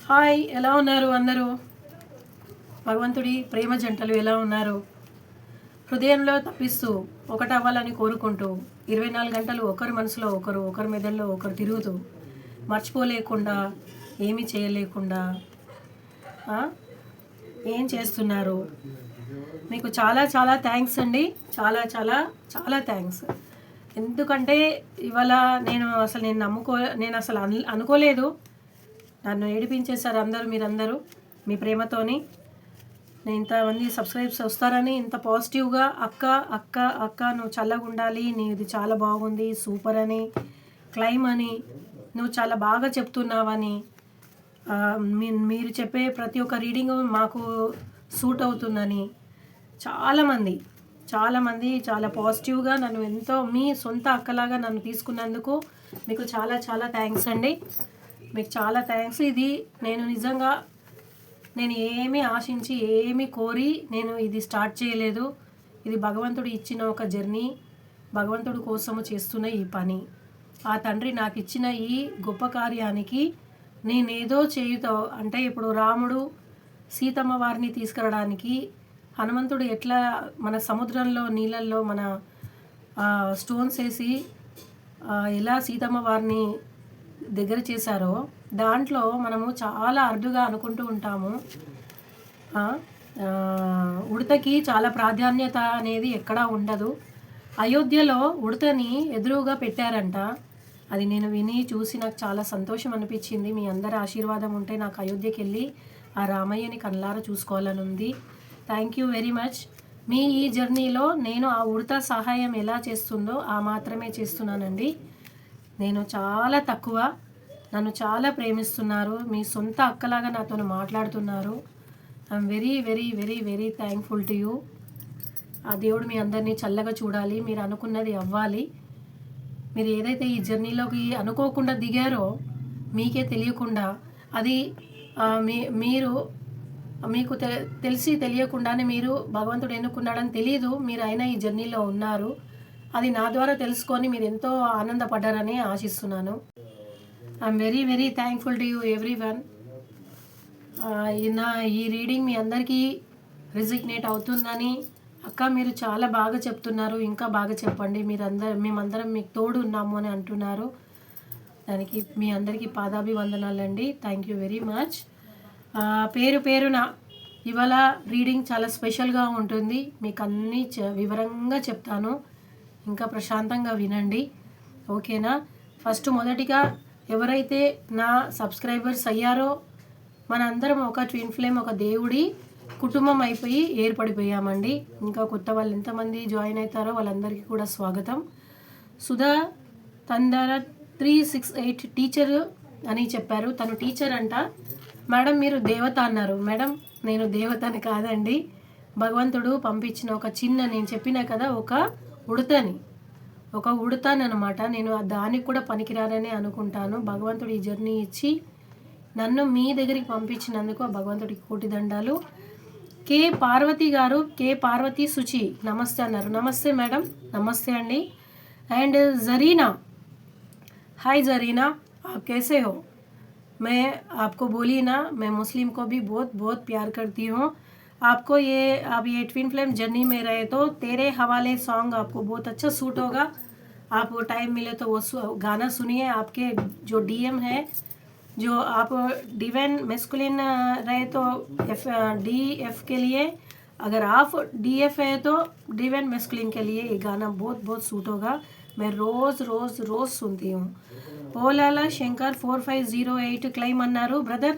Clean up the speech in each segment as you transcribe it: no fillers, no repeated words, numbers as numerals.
Hi, ఎలా ఉన్నారు అందరూ? భగవంతుడి ప్రేమ జంటలు ఎలా ఉన్నారు? హృదయంలో తప్పిస్తూ ఒకటవ్వాలని కోరుకుంటూ 24 గంటలు ఒకరి మనసులో ఒకరు, ఒకరి మెదడులో ఒకరు తిరుగుతూ మర్చిపోలేకుండా, ఏమీ చేయలేకుండా ఆ, ఏం చేస్తున్నారు? మీకు చాలా చాలా థ్యాంక్స్ అండి. చాలా చాలా చాలా థ్యాంక్స్. ఎందుకంటే ఇవాళ నేను అసలు అనుకోలేదు. నన్ను ఏడిపించేశారు మీరందరూ మీ ప్రేమతోని. నేను ఇంతమంది సబ్స్క్రైబ్స్ వస్తారని, ఇంత పాజిటివ్గా అక్క అక్క అక్క నువ్వు చల్లగా ఉండాలి, నీది చాలా బాగుంది, సూపర్ అని, క్లైమ్ అని, నువ్వు చాలా బాగా చెప్తున్నావని, మీరు చెప్పే ప్రతి ఒక్క రీడింగ్ మాకు సూట్ అవుతుందని చాలామంది చాలా పాజిటివ్గా నన్ను ఎంతో మీ సొంత అక్కలాగా నన్ను తీసుకున్నందుకు మీకు చాలా చాలా థ్యాంక్స్ అండి. మీకు చాలా థ్యాంక్స్. ఇది నేను నిజంగా ఏమీ ఆశించి ఏమీ కోరి నేను ఇది స్టార్ట్ చేయలేదు. ఇది భగవంతుడు ఇచ్చిన ఒక జర్నీ, భగవంతుడి కోసము చేస్తున్న ఈ పని. ఆ తండ్రి నాకు ఇచ్చిన ఈ గొప్ప కార్యానికి నేనేదో చేయుతో, అంటే ఇప్పుడు రాముడు సీతమ్మ వారిని తీసుకురావడానికి హనుమంతుడు ఎట్లా మన సముద్రంలో నీళ్ళల్లో మన స్టోన్స్ వేసి ఎలా సీతమ్మ వారిని దగ్గర చేశారో, దాంట్లో మనము చాలా అరుదుగా అనుకుంటూ ఉంటాము, ఉడతకి చాలా ప్రాధాన్యత అనేది ఎక్కడా ఉండదు. అయోధ్యలో ఉడతని ఎదురుగా పెట్టారంట. అది నేను విని చూసి నాకు చాలా సంతోషం అనిపించింది. మీ అందరి ఆశీర్వాదం ఉంటే నాకు అయోధ్యకి వెళ్ళి ఆ రామయ్యని కళ్ళారా చూసుకోవాలని ఉంది. Thank you very much. మీ ఈ జర్నీలో నేను ఆ ఉడత సహాయం ఎలా చేస్తుందో ఆ మాత్రమే చేస్తున్నానండి. నేను చాలా తక్కువ, నన్ను చాలా ప్రేమిస్తున్నారు, మీ సొంత అక్కలాగా నాతో మాట్లాడుతున్నారు. I'm very very very very thankful to you. ఆ దేవుడు మీ అందరినీ చల్లగా చూడాలి, మీరు అనుకున్నది అవ్వాలి. మీరు ఏదైతే ఈ జర్నీలోకి అనుకోకుండా దిగారో, మీకే తెలియకుండా అది మీరు మీకు తెలిసి తెలియకుండానే మీరు భగవంతుడు ఎన్నుకున్నాడని తెలియదు, మీరు అయినా ఈ జర్నీలో ఉన్నారు. అది నా ద్వారా తెలుసుకొని మీరు ఎంతో ఆనందపడ్డారని ఆశిస్తున్నాను. I'm very very thankful to you every one. ఈ రీడింగ్ మీ అందరికీ రిజిగ్నేట్ అవుతుందని, అక్క మీరు చాలా బాగా చెప్తున్నారు, ఇంకా బాగా చెప్పండి, మేమందరం మీకు తోడు ఉన్నాము అని అంటున్నారు. దానికి మీ అందరికీ పాదాభివందనాలండి. Thank you very much. పేరున ఇవాళ రీడింగ్ చాలా స్పెషల్గా ఉంటుంది. మీకు అన్నీ వివరంగా చెప్తాను, ఇంకా ప్రశాంతంగా వినండి, ఓకేనా? ఫస్ట్ మొదటిగా ఎవరైతే నా సబ్స్క్రైబర్స్ అయ్యారో, మనందరం ఒక ట్విన్ ఫ్లేమ్, ఒక దేవుడి కుటుంబం అయిపోయి ఏర్పడిపోయామండి. ఇంకా కొత్త వాళ్ళు ఎంతమంది జాయిన్ అవుతారో వాళ్ళందరికీ కూడా స్వాగతం. సుధా తందర 368 టీచర్ అని చెప్పారు. తను టీచర్ అంట. మేడం మీరు దేవత అన్నారు. మేడం నేను దేవతని కాదండి, భగవంతుడు పంపించిన ఒక చిన్న, నేను చెప్పినా కదా, ఒక ఉడతానమాట. నేను దానికి కూడా పనికిరానని అనుకుంటాను. భగవంతుడు ఈ జర్నీ ఇచ్చి నన్ను మీ దగ్గరికి పంపించినందుకు ఆ భగవంతుడికి కోటి దండాలు. కే పార్వతి గారు, కే పార్వతి సుచి నమస్తే అన్నారు. నమస్తే మేడం, నమస్తే అండి. అండ్ జరీనా, हाय जरीना, आप कैसे हो? मैं आपको बोली ना, मैं मुस्लिम को भी बहुत बहुत प्यार करती हूँ. आपको आप ये ट्विन फ्लेम जर्नी में रहे तो तेरे हवाले सॉन्ग आपको बहुत अच्छा सूट होगा. आप टाइम मिले तो वो गाना सुनिए. आपके जो डीएम है, जो आप डिवाइन मेस्कुलिन रहे तो DF के लिए, अगर आप DF है तो डिवाइन मेस्कुलिन के लिए ये गाना बहुत बहुत सूट होगा. मैं रोज़ रोज़ रोज़ सुनती हूँ. ఓలాలా శంకర్ 4508 క్లెయిమ్ అన్నారు. బ్రదర్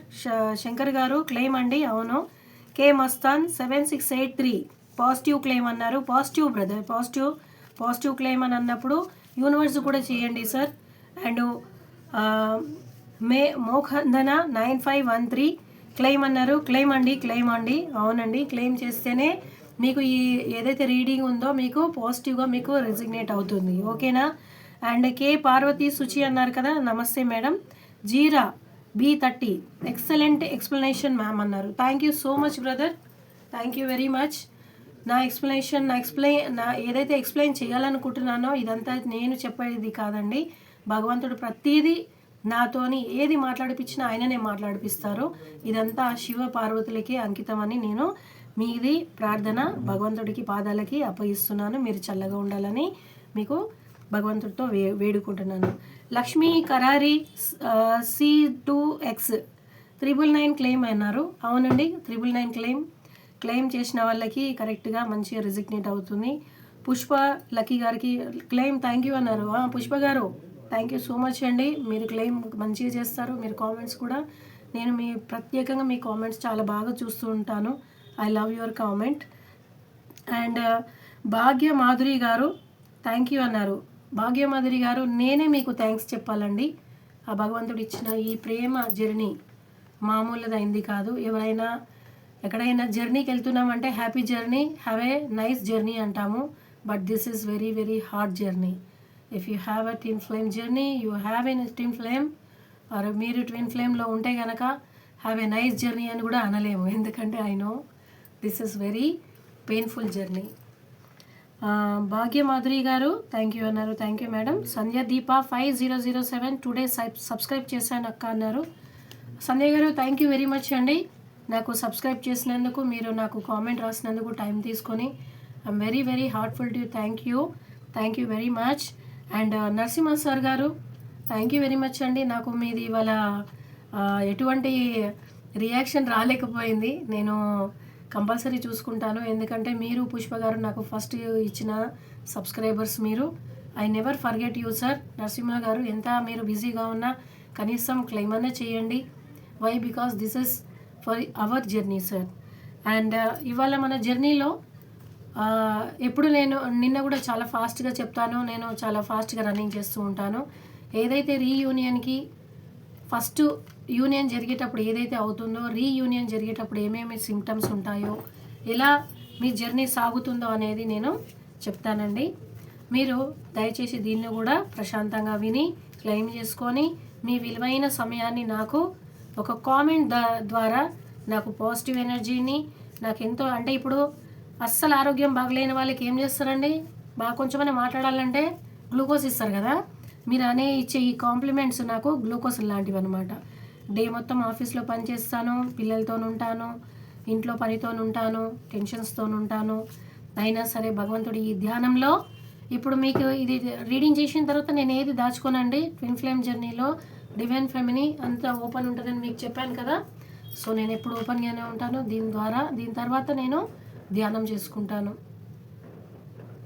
శంకర్ గారు క్లెయిమ్ అండి, అవును. కే మస్తాన్ 7683 పాజిటివ్ క్లెయిమ్ అన్నారు. పాజిటివ్ బ్రదర్, పాజిటివ్ క్లెయిమ్ అని అన్నప్పుడు యూనివర్స్ కూడా చేయండి సార్. అండ్ మోఖందన 9513 క్లెయిమ్ అన్నారు. క్లెయిమ్ అండి, అవునండి. క్లెయిమ్ చేస్తేనే మీకు ఈ ఏదైతే రీడింగ్ ఉందో మీకు పాజిటివ్గా మీకు రిజిగ్నేట్ అవుతుంది, ఓకేనా? అండ్ కే పార్వతి సుచి అన్నారు కదా, నమస్తే మేడం. జీరా B30 ఎక్సలెంట్ ఎక్స్ప్లెనేషన్ మ్యామ్ అన్నారు. Thank you so much brother, thank you very much. నా ఏదైతే ఎక్స్ప్లెయిన్ చేయాలనుకుంటున్నానో ఇదంతా నేను చెప్పేది కాదండి. భగవంతుడు ప్రతిదీ నాతోని ఏది మాట్లాడిపించినా ఆయననే మాట్లాడిపిస్తారు. ఇదంతా శివ పార్వతులకి అంకితం అని నేను మీది ప్రార్థన భగవంతుడికి పాదాలకి అప్పగిస్తున్నాను. మీరు చల్లగా ఉండాలని మీకు భగవంతుడితో వేడుకుంటున్నాను. లక్ష్మీ కరారి C2X 999 క్లెయిమ్ అన్నారు. అవునండి, 999 క్లెయిమ్ చేసిన వాళ్ళకి కరెక్ట్గా మంచిగా రిజిగ్నేట్ అవుతుంది. పుష్ప లక్కీ గారికి క్లెయిమ్ థ్యాంక్ యూ అన్నారు. పుష్ప గారు థ్యాంక్ యూ సో మచ్ అండి. మీరు క్లెయిమ్ మంచిగా చేస్తారు. మీరు కామెంట్స్ కూడా నేను ప్రత్యేకంగా మీ కామెంట్స్ చాలా బాగా చూస్తూ ఉంటాను. I love your comment. And Bhagya Madhuri గారు థ్యాంక్ యూ అన్నారు. భాగ్య మాధురి గారు నేనే మీకు థ్యాంక్స్ చెప్పాలండి. ఆ భగవంతుడు ఇచ్చిన ఈ ప్రేమ జర్నీ మామూలుదైంది కాదు. ఎవరైనా ఎక్కడైనా జర్నీకి వెళ్తున్నామంటే happy journey, have a nice journey అంటాము. But this is very very hard journey. If you have a twin flame journey, you have a twin flame, or మీరు ట్విన్ ఫ్లేమ్లో ఉంటే కనుక హ్యావ్ ఎ నైస్ జర్నీ అని కూడా అనలేము. ఎందుకంటే I know this is very painful journey. Bhagyamadhuri గారు thank you అన్నారు. Thank you madam. Sandhya Deepa 5007 today subscribe చేశాను అక్క అన్నారు. సంధ్య గారు థ్యాంక్ యూ వెరీ మచ్ అండి. నాకు సబ్స్క్రైబ్ చేసినందుకు, మీరు నాకు కామెంట్ రాసినందుకు టైం తీసుకొని I'm very very heartful to thank you very much. And Narasimha sir గారు థ్యాంక్ యూ వెరీ మచ్ అండి. నాకు మీది ఇవాళ ఎటువంటి రియాక్షన్ రాలేకపోయింది. నేను కంపల్సరీ చూసుకుంటాను. ఎందుకంటే మీరు పుష్ప గారు నాకు ఫస్ట్ ఇచ్చిన సబ్స్క్రైబర్స్ మీరు. I never forget you sir. Narasimha garu ఎంత మీరు బిజీగా ఉన్నా కనీసం క్లెయిమ్ అనే చేయండి. Why? Because this is for our journey sir. And ఇవాళ మన జర్నీలో ఎప్పుడు నిన్న కూడా చాలా ఫాస్ట్గా చెప్తాను. నేను చాలా ఫాస్ట్గా రన్నింగ్ చేస్తూ ఉంటాను. ఏదైతే రీయూనియన్కి ఫస్ట్ యూనియన్ జరిగేటప్పుడు ఏదైతే అవుతుందో, రీయూనియన్ జరిగేటప్పుడు ఏమేమి సిమ్టమ్స్ ఉంటాయో, ఎలా మీ జర్నీ సాగుతుందో అనేది నేను చెప్తానండి. మీరు దయచేసి దీన్ని కూడా ప్రశాంతంగా విని క్లెయిమ్ చేసుకొని మీ విలువైన సమయాన్ని నాకు ఒక కామెంట్ ద్వారా నాకు పాజిటివ్ ఎనర్జీని నాకు ఎంతో, అంటే ఇప్పుడు అస్సలు ఆరోగ్యం బాగలేని వాళ్ళకి ఏం చేస్తారండి, బాగా కొంచెమైనా మాట్లాడాలంటే గ్లూకోజ్ ఇస్తారు కదా. మీరు ఇచ్చే ఈ కాంప్లిమెంట్స్ నాకు గ్లూకోజ్ లాంటివి అనమాట. డే మొత్తం ఆఫీస్లో పనిచేస్తాను, పిల్లలతో ఉంటాను, ఇంట్లో పనితో ఉంటాను, టెన్షన్స్తో ఉంటాను. అయినా సరే భగవంతుడి ఈ ధ్యానంలో ఇప్పుడు మీకు ఇది రీడింగ్ చేసిన తర్వాత నేను ఏది దాచుకోనండి. ట్విన్ ఫ్లేమ్ జర్నీలో డివైన్ ఫెమినీ అంతా ఓపెన్ ఉంటుందని మీకు చెప్పాను కదా. సో నేను ఎప్పుడు ఓపెన్గానే ఉంటాను. దీని తర్వాత నేను ధ్యానం చేసుకుంటాను.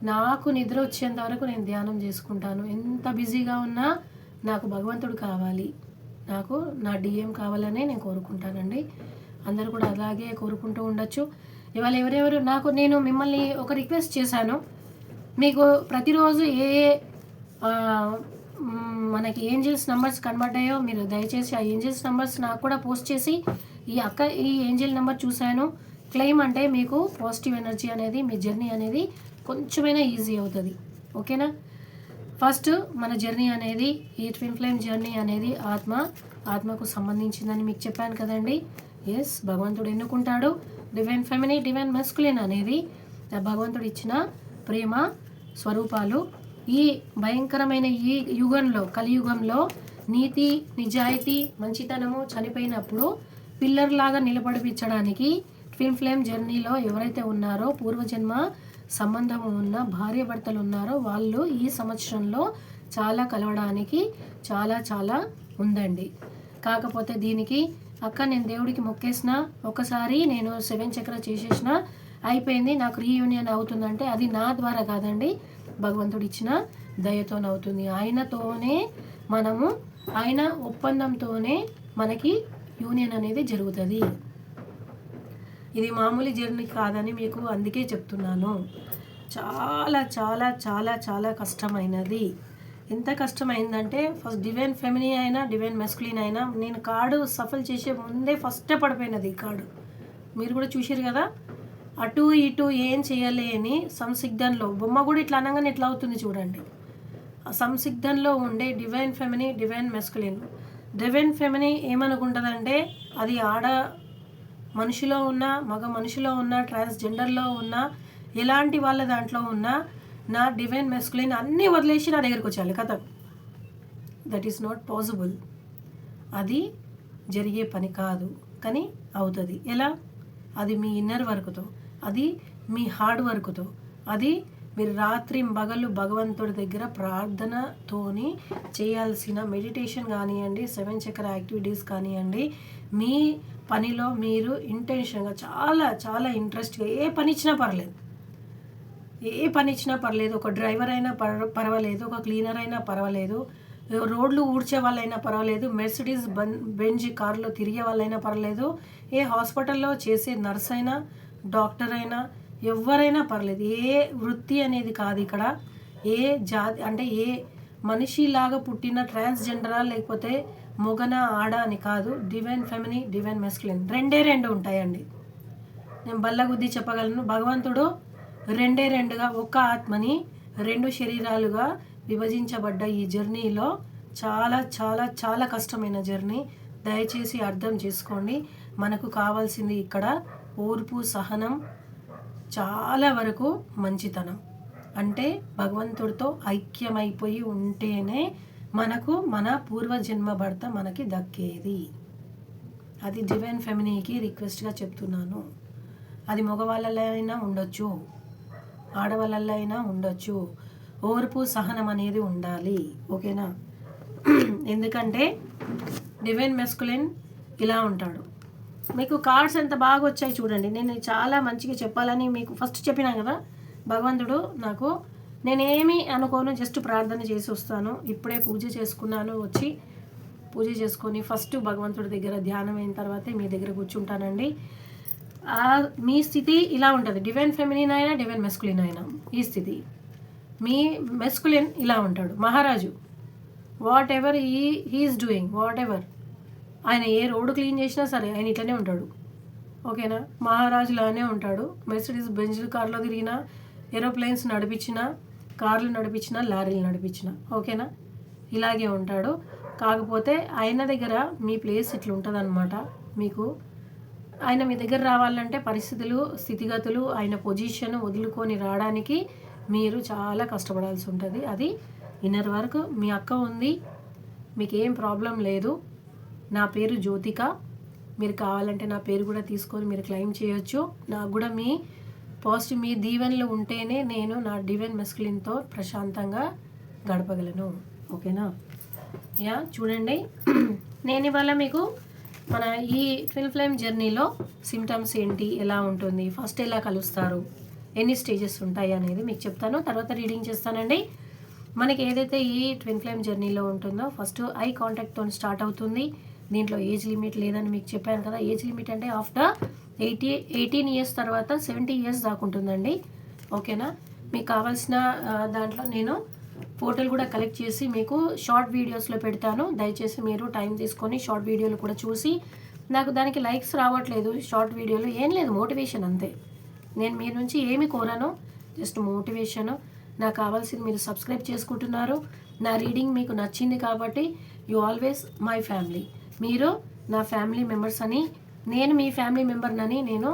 నాకు నిద్ర వచ్చేంత వరకు నేను ధ్యానం చేసుకుంటాను. ఎంత బిజీగా ఉన్నా నాకు భగవంతుడు కావాలి, నాకు నా డిఎం కావాలనే నేను కోరుకుంటానండి. అందరూ కూడా అలాగే కోరుకుంటూ ఉండొచ్చు. ఇవాళ ఎవరెవరు నేను మిమ్మల్ని ఒక రిక్వెస్ట్ చేశాను. మీకు ప్రతిరోజు మనకి ఏంజల్స్ నెంబర్స్ కనబడ్డాయో మీరు దయచేసి ఆ ఏంజల్స్ నెంబర్స్ నాకు కూడా పోస్ట్ చేసి, ఈ ఏంజల్ నెంబర్ చూశాను క్లెయిమ్ అంటే మీకు పాజిటివ్ ఎనర్జీ అనేది, మీ జర్నీ అనేది కొంచెమైనా ఈజీ అవుతుంది. ఓకేనా? ఫస్ట్ మన జర్నీ అనేది, ఈ ట్విన్ ఫ్లేమ్ జర్నీ అనేది ఆత్మకు సంబంధించిందని మీకు చెప్పాను కదండి. ఎస్, భగవంతుడు ఎన్నుకుంటాడు డివైన్ ఫెమినీ, డివైన్ మస్కులిన్ అనేది భగవంతుడు ఇచ్చిన ప్రేమ స్వరూపాలు. ఈ భయంకరమైన ఈ యుగంలో, కలియుగంలో నీతి, నిజాయితీ, మంచితనము చనిపోయినప్పుడు పిల్లర్ లాగా నిలబడిపించడానికి ట్విన్ ఫ్లేమ్ జర్నీలో ఎవరైతే ఉన్నారో, పూర్వజన్మ సంబంధం ఉన్న భార్య భర్తలు ఉన్నారో వాళ్ళు ఈ సంవత్సరంలో చాలా కలవడానికి చాలా ఉందండి. కాకపోతే దీనికి అక్క నేను దేవుడికి మొక్కేసిన, ఒకసారి నేను 7 చక్ర చేసేసిన అయిపోయింది, నాకు రీయూనియన్ అవుతుందంటే అది నా ద్వారా కాదండి, భగవంతుడు ఇచ్చిన దయతోనవుతుంది. ఆయన ఒప్పందంతోనే మనకి యూనియన్ అనేది జరుగుతుంది. ఇది మామూలు జర్నీ కాదని మీకు అందుకే చెప్తున్నాను. చాలా చాలా చాలా చాలా కష్టమైనది. ఎంత కష్టమైందంటే ఫస్ట్ డివైన్ ఫెమినీ అయినా డివైన్ మెస్కులిన్ అయినా, నేను కార్డు సఫల్ చేసే ముందే ఫస్టే పడిపోయినది ఈ కార్డు. మీరు కూడా చూసారు కదా, అటు ఇటు ఏం చేయలేని సంసిగ్ధంలో, బొమ్మ కూడా ఇట్లా అనగానే ఇట్లా అవుతుంది చూడండి. సంసిగ్ధంలో ఉండే డివైన్ ఫెమినీ, డివైన్ మెస్కులిన్. డివైన్ ఫెమినీ ఏమనుకుంటుందంటే అది ఆడ మనిషిలో ఉన్న, మగ మనిషిలో ఉన్న, ట్రాన్స్జెండర్లో ఉన్న, ఎలాంటి వాళ్ళ దాంట్లో ఉన్న నా డివైన్ మెస్కులిన్ అన్నీ వదిలేసి నా దగ్గరికి వచ్చేయాలి. కథ దట్ ఈస్ నాట్ పాసిబుల్. అది జరిగే పని కాదు, కానీ అవుతుంది. ఎలా? అది మీ ఇన్నర్ వర్క్తో, అది మీ హార్డ్ వర్క్తో, అది మీరు రాత్రి పగలు భగవంతుడి దగ్గర ప్రార్థనతోని చేయాల్సిన మెడిటేషన్ కానివ్వండి, 7 చక్ర యాక్టివిటీస్ కానివ్వండి, మీ పనిలో మీరు ఇంటెన్షన్గా చాలా చాలా ఇంట్రెస్ట్గా ఏ పని ఇచ్చినా పర్లేదు, ఒక డ్రైవర్ అయినా పర్వాలేదు, ఒక క్లీనర్ అయినా పర్వాలేదు, రోడ్లు ఊడ్చే వాళ్ళైనా పర్వాలేదు, మెర్సిడీస్ బెంజ్ కార్లో తిరిగే వాళ్ళైనా పర్వాలేదు, ఏ హాస్పిటల్లో చేసే నర్స్ అయినా, డాక్టర్ అయినా, ఎవరైనా పర్లేదు. ఏ వృత్తి అనేది కాదు ఇక్కడ, ఏ జాతి అంటే ఏ మనిషిలాగా పుట్టిన ట్రాన్స్జెండరా లేకపోతే మొగన ఆడ అని కాదు. డివైన్ ఫెమిని, డివైన్ మెస్కులిన్ రెండు ఉంటాయండి. నేను బల్లగుద్ది చెప్పగలను. భగవంతుడు రెండుగా ఒక్క ఆత్మని 2 శరీరాలుగా విభజించబడ్డ ఈ జర్నీలో చాలా చాలా చాలా కష్టమైన జర్నీ. దయచేసి అర్థం చేసుకోండి. మనకు కావాల్సింది ఇక్కడ ఓర్పు, సహనం, చాలా వరకు మంచితనం. అంటే భగవంతుడితో ఐక్యమైపోయి ఉంటేనే మనకు మన పూర్వజన్మ భర్త మనకి దక్కేది. అది డివైన్ ఫెమినీకి రిక్వెస్ట్గా చెప్తున్నాను. అది మగవాళ్ళలో అయినా ఉండొచ్చు, ఆడవాళ్ళల్లో అయినా ఉండొచ్చు. ఓర్పు, సహనం అనేది ఉండాలి. ఓకేనా? ఎందుకంటే డివైన్ మెస్కులిన్ ఇలా ఉంటాడు. మీకు కార్డ్స్ ఎంత బాగా వచ్చాయి చూడండి. నేను చాలా మంచిగా చెప్పాలని మీకు ఫస్ట్ చెప్పినా కదా. భగవంతుడు నాకు, నేనేమి అనుకోను, జస్ట్ ప్రార్థన చేసి వస్తాను. ఇప్పుడే పూజ చేసుకున్నాను, వచ్చి పూజ చేసుకొని ఫస్ట్ భగవంతుడి దగ్గర ధ్యానం అయిన తర్వాతే మీ దగ్గర కూర్చుంటానండి. మీ స్థితి ఇలా ఉంటుంది. డివైన్ ఫెమినిన్ అయినా, డివైన్ మెస్కులిన్ అయినా ఈ స్థితి. మీ మెస్కులిన్ ఇలా ఉంటాడు, మహారాజు. Whatever he's doing, whatever, ఆయన ఏ రోడ్డు క్లీన్ చేసినా సరే ఆయన ఇట్లనే ఉంటాడు. ఓకేనా? మహారాజులానే ఉంటాడు. మెర్సిడీస్ బెంజ్ కార్లో తిరిగినా, ఏరోప్లేన్స్ నడిపించినా, కార్లు నడిపించినా, లారీలు నడిపించినా, ఓకేనా? ఇలాగే ఉంటాడు. కాకపోతే ఆయన దగ్గర మీ ప్లేస్ ఇట్లా ఉంటుంది అనమాట. మీకు ఆయన మీ దగ్గర రావాలంటే పరిస్థితులు, స్థితిగతులు, ఆయన పొజిషన్ వదులుకొని రావడానికి మీరు చాలా కష్టపడాల్సి ఉంటుంది. అది ఇన్నర్ వర్క్. మీ అక్క ఉంది, మీకు ఏం ప్రాబ్లం లేదు. నా పేరు జ్యోతిక. మీరు కావాలంటే నా పేరు కూడా తీసుకొని మీరు క్లెయిమ్ చేయొచ్చు. నాకు కూడా మీ మీ దీవెనలు ఉంటేనే నేను నా డివైన్ మెస్కులిన్తో ప్రశాంతంగా గడపగలను. ఓకేనా? చూడండి, నేను ఇవాళ మీకు మన ఈ ట్విన్ ఫ్లేమ్ జర్నీలో సిమ్టమ్స్ ఏంటి, ఎలా ఉంటుంది, ఫస్ట్ ఎలా కలుస్తారు, ఎన్ని స్టేజెస్ ఉంటాయి అనేది మీకు చెప్తాను. తర్వాత రీడింగ్ చేస్తానండి. మనకి ఏదైతే ఈ ట్విన్ ఫ్లేమ్ జర్నీలో ఉంటుందో ఫస్ట్ ఐ కాంటాక్ట్తో స్టార్ట్ అవుతుంది. దీంట్లో ఏజ్ లిమిట్ లేదని మీకు చెప్పాను కదా. ఏజ్ లిమిట్ అంటే ఆఫ్టర్ 18 ఇయర్స్ తర్వాత 70 ఇయర్స్ దాకా ఉంటుందండి. ఓకేనా? మీకు కావాల్సిన దాంట్లో నేను ఫోటోలు కూడా కలెక్ట్ చేసి మీకు షార్ట్ వీడియోస్లో పెడతాను. దయచేసి మీరు టైం తీసుకొని షార్ట్ వీడియోలు కూడా చూసి, నాకు దానికి లైక్స్ రావట్లేదు షార్ట్ వీడియోలు, ఏం లేదు, మోటివేషన్ అంతే. నేను మీ నుంచి ఏమి కోరాను, జస్ట్ మోటివేషను. నాకు కావాల్సింది మీరు సబ్స్క్రైబ్ చేసుకుంటున్నారు. నా రీడింగ్ మీకు నచ్చింది కాబట్టి యు ఆల్వేస్ మై ఫ్యామిలీ. మీరు నా ఫ్యామిలీ మెంబర్స్ అని, నేను మీ ఫ్యామిలీ మెంబర్నని నేను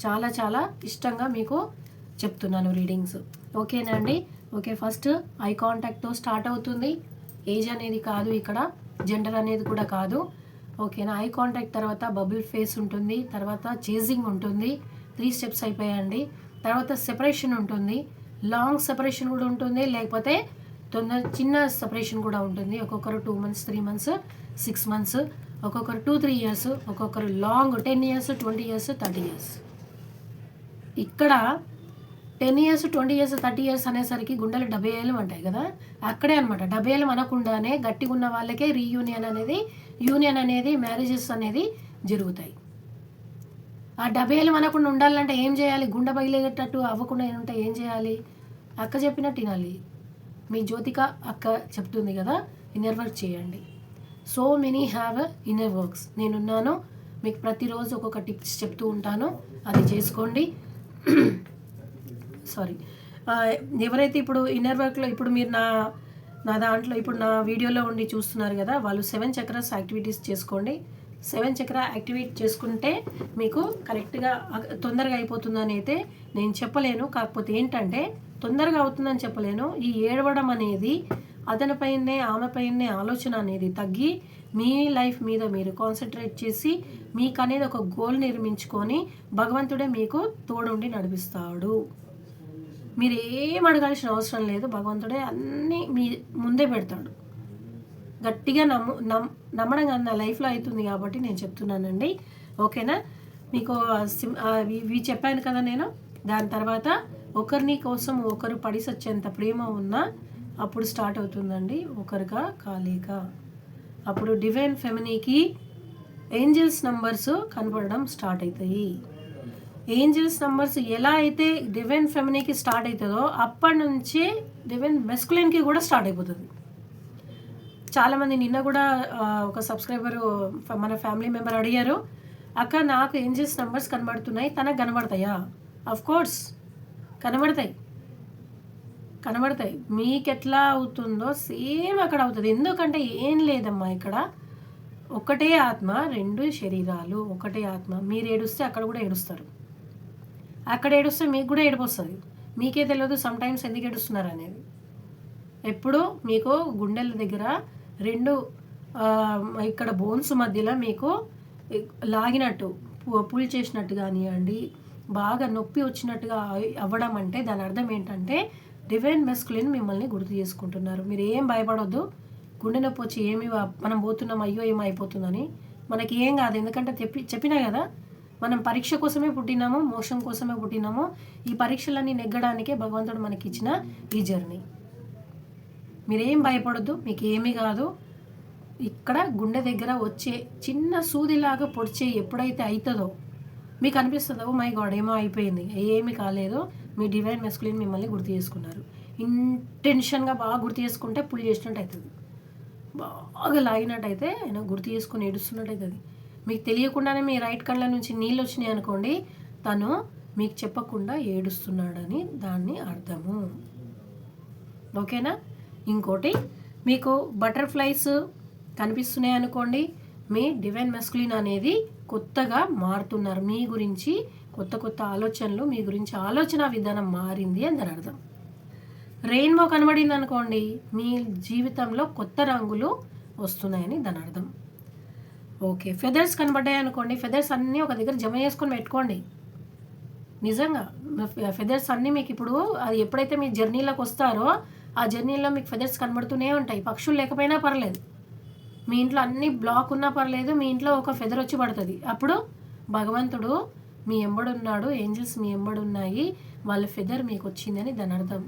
చాలా చాలా ఇష్టంగా మీకు చెప్తున్నాను రీడింగ్స్. ఓకేనా అండి? ఓకే, ఫస్ట్ ఐ కాంటాక్ట్తో స్టార్ట్ అవుతుంది. ఏజ్ అనేది కాదు ఇక్కడ, జెండర్ అనేది కూడా కాదు. ఓకేనా? ఐ కాంటాక్ట్ తర్వాత బబుల్ ఫేస్ ఉంటుంది, తర్వాత చేజింగ్ ఉంటుంది. 3 స్టెప్స్ అయిపోయాయండి. తర్వాత సెపరేషన్ ఉంటుంది, లాంగ్ సెపరేషన్ కూడా ఉంటుంది, లేకపోతే చిన్న సెపరేషన్ కూడా ఉంటుంది. ఒక్కొక్కరు 2 months, 3 months, 6 months, ఒక్కొక్కరు 2-3 years, ఒక్కొక్కరు లాంగ్ 10 years, 20 years, 30 years. ఇక్కడ 10 years, 20 years, 30 years అనేసరికి గుండెలు 70 ఏళ్ళు అంటాయి కదా, అక్కడే అనమాట. 70 ఏళ్ళు అనకుండానే గట్టిగా ఉన్న వాళ్ళకే యూనియన్ అనేది మ్యారేజెస్ అనేది జరుగుతాయి. ఆ 70 ఏళ్ళు అనకుండా ఉండాలంటే ఏం చేయాలి? గుండె బయలుదేరేటట్టు అవ్వకుండా ఉంటే ఏం చేయాలి? అక్క చెప్పినట్టు వినాలి. మీ జ్యోతిక అక్క చెప్తుంది కదా, ఇన్నర్ వర్క్ చేయండి. So many have inner works. నేనున్నాను, మీకు ప్రతిరోజు ఒక్కొక్క టిప్స్ చెప్తూ ఉంటాను, అది చేసుకోండి. ఎవరైతే ఇప్పుడు ఇన్నర్ వర్క్లో ఇప్పుడు మీరు నా దాంట్లో ఇప్పుడు నా వీడియోలో ఉండి చూస్తున్నారు కదా, వాళ్ళు 7 చక్రాస్ యాక్టివిటీస్ చేసుకోండి. 7 చక్ర యాక్టివేట్ చేసుకుంటే మీకు కరెక్ట్గా తొందరగా అయిపోతుందని అయితే నేను చెప్పలేను. కాకపోతే ఏంటంటే తొందరగా అవుతుందని చెప్పలేను. ఈ ఏడవడం అనేది అతనిపైనే ఆమెపైనే ఆలోచన అనేది తగ్గి మీ లైఫ్ మీద మీరు కాన్సన్ట్రేట్ చేసి మీకు అనేది ఒక గోల్ నిర్మించుకొని భగవంతుడే మీకు తోడుండి నడిపిస్తాడు. మీరు ఏం అడగాల్సిన అవసరం లేదు, భగవంతుడే అన్నీ మీ ముందే పెడతాడు. గట్టిగా నమ్మడం కానీ నా లైఫ్లో అవుతుంది కాబట్టి నేను చెప్తున్నానండి. ఓకేనా? మీకు ఇవి చెప్పాను కదా నేను. దాని తర్వాత ఒకరిని కోసం ఒకరు పడి సచ్చేంత ప్రేమ ఉన్నా అప్పుడు స్టార్ట్ అవుతుందండి ఒకరుగా కాలేక. అప్పుడు డివైన్ ఫెమినీకి ఏంజల్స్ నంబర్స్ కనపడడం స్టార్ట్ అవుతాయి. ఏంజల్స్ నంబర్స్ ఎలా అయితే డివైన్ ఫెమినీకి స్టార్ట్ అవుతుందో అప్పటి నుంచి డివైన్ మెస్కులిన్కి కూడా స్టార్ట్ అయిపోతుంది. చాలామంది నిన్న కూడా ఒక సబ్స్క్రైబరు మన ఫ్యామిలీ మెంబర్ అడిగారు, అక్క నాకు ఏంజల్స్ నంబర్స్ కనబడుతున్నాయి, తనకు కనబడతాయా? అఫ్ కోర్స్ కనబడతాయి. మీకు ఎట్లా అవుతుందో సేమ్ అక్కడ అవుతుంది. ఎందుకంటే ఏం లేదమ్మా, ఇక్కడ ఒకటే ఆత్మ, రెండు శరీరాలు, ఒకటే ఆత్మ. మీరు ఏడుస్తే అక్కడ కూడా ఏడుస్తారు, అక్కడ ఏడుస్తే మీకు కూడా ఏడుపు వస్తుంది. మీకే తెలియదు సమ్ టైమ్స్ ఎందుకు ఏడుస్తున్నారు అనేది. ఎప్పుడు మీకు గుండెల దగ్గర రెండు ఇక్కడ బోన్స్ మధ్యలో మీకు లాగినట్టు పుల్ చేసినట్టు కానివ్వండి, బాగా నొప్పి వచ్చినట్టుగా అవ్వడం అంటే దాని అర్థం ఏంటంటే డివైన్ మెస్కులిన్ మిమ్మల్ని గుర్తు చేసుకుంటున్నారు. మీరు ఏం భయపడొద్దు. గుండె నొప్పి వచ్చి మనం పోతున్నాం, అయ్యో ఏమో అయిపోతుందని మనకి ఏం కాదు. ఎందుకంటే చెప్పినా కదా, మనం పరీక్ష కోసమే పుట్టినాము, మోక్షం కోసమే పుట్టినాము. ఈ పరీక్షలన్నీ నెగ్గడానికే భగవంతుడు మనకి ఇచ్చిన ఈ జర్నీ. మీరేం భయపడొద్దు, మీకు ఏమీ కాదు. ఇక్కడ గుండె దగ్గర వచ్చే చిన్న సూదిలాగా పొడిచే ఎప్పుడైతే అవుతుందో మీకు అనిపిస్తుందో మై గాడ్ ఏమో అయిపోయింది, ఏమీ కాలేదు, మీ డివైన్ మెస్కులిన్ మిమ్మల్ని గుర్తు చేసుకున్నారు. ఇంటెన్షన్గా బాగా గుర్తు చేసుకుంటే పుల్ చేసినట్టు అవుతుంది, బాగా లాగినట్టు అయితే ఆయన గుర్తు చేసుకుని ఏడుస్తున్నట్టు అవుతుంది. మీకు తెలియకుండానే మీ రైట్ కళ్ళ నుంచి నీళ్ళు వచ్చినాయి అనుకోండి, తను మీకు చెప్పకుండా ఏడుస్తున్నాడని దాన్ని అర్థము. ఓకేనా? ఇంకోటి, మీకు బటర్ఫ్లైస్ కనిపిస్తున్నాయి అనుకోండి, మీ డివైన్ మెస్కులిన్ అనేది కొత్తగా మారుతున్నారు. మీ గురించి కొత్త ఆలోచనలు, మీ గురించి ఆలోచన విధానం మారింది అని దాని అర్థం. రెయిన్బో కనబడింది అనుకోండి, మీ జీవితంలో కొత్త రంగులు వస్తున్నాయని దాని అర్థం. ఓకే, ఫెదర్స్ కనబడ్డాయి అనుకోండి, ఫెదర్స్ అన్నీ ఒక దగ్గర జమ చేసుకొని పెట్టుకోండి. నిజంగా ఫెదర్స్ అన్నీ మీకు ఇప్పుడు అది ఎప్పుడైతే మీ జర్నీలోకి వస్తారో ఆ జర్నీలో మీకు ఫెదర్స్ కనబడుతూనే ఉంటాయి. పక్షులు లేకపోయినా పర్లేదు, మీ ఇంట్లో అన్ని బ్లాక్ ఉన్నా పర్లేదు, మీ ఇంట్లో ఒక ఫెదర్ వచ్చి పడుతుంది. అప్పుడు భగవంతుడు మీ ఎంబడున్నాడు, ఏంజల్స్ మీ ఎంబడున్నాయి, వాళ్ళ ఫెదర్ మీకు వచ్చిందని దాని అర్థం.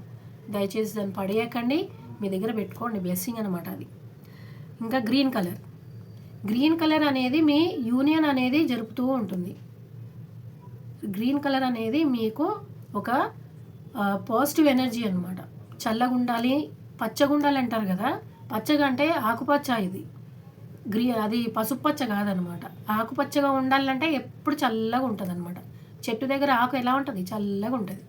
దయచేసి దాన్ని పడేయకండి, మీ దగ్గర పెట్టుకోండి. బ్లెస్సింగ్ అనమాట అది. ఇంకా గ్రీన్ కలర్ అనేది మీ యూనియన్ అనేది జరుపుతూ ఉంటుంది. గ్రీన్ కలర్ అనేది మీకు ఒక పాజిటివ్ ఎనర్జీ అనమాట. చల్లగా ఉండాలి, పచ్చగా ఉండాలి అంటారు కదా, పచ్చగా అంటే ఆకుపచ్చ, ఇది అది పసుపు పచ్చ కాదనమాట. ఆకుపచ్చగా ఉండాలంటే ఎప్పుడు చల్లగా ఉంటుంది అనమాట. చెట్టు దగ్గర ఆకు ఎలా ఉంటుంది, చల్లగా ఉంటుంది,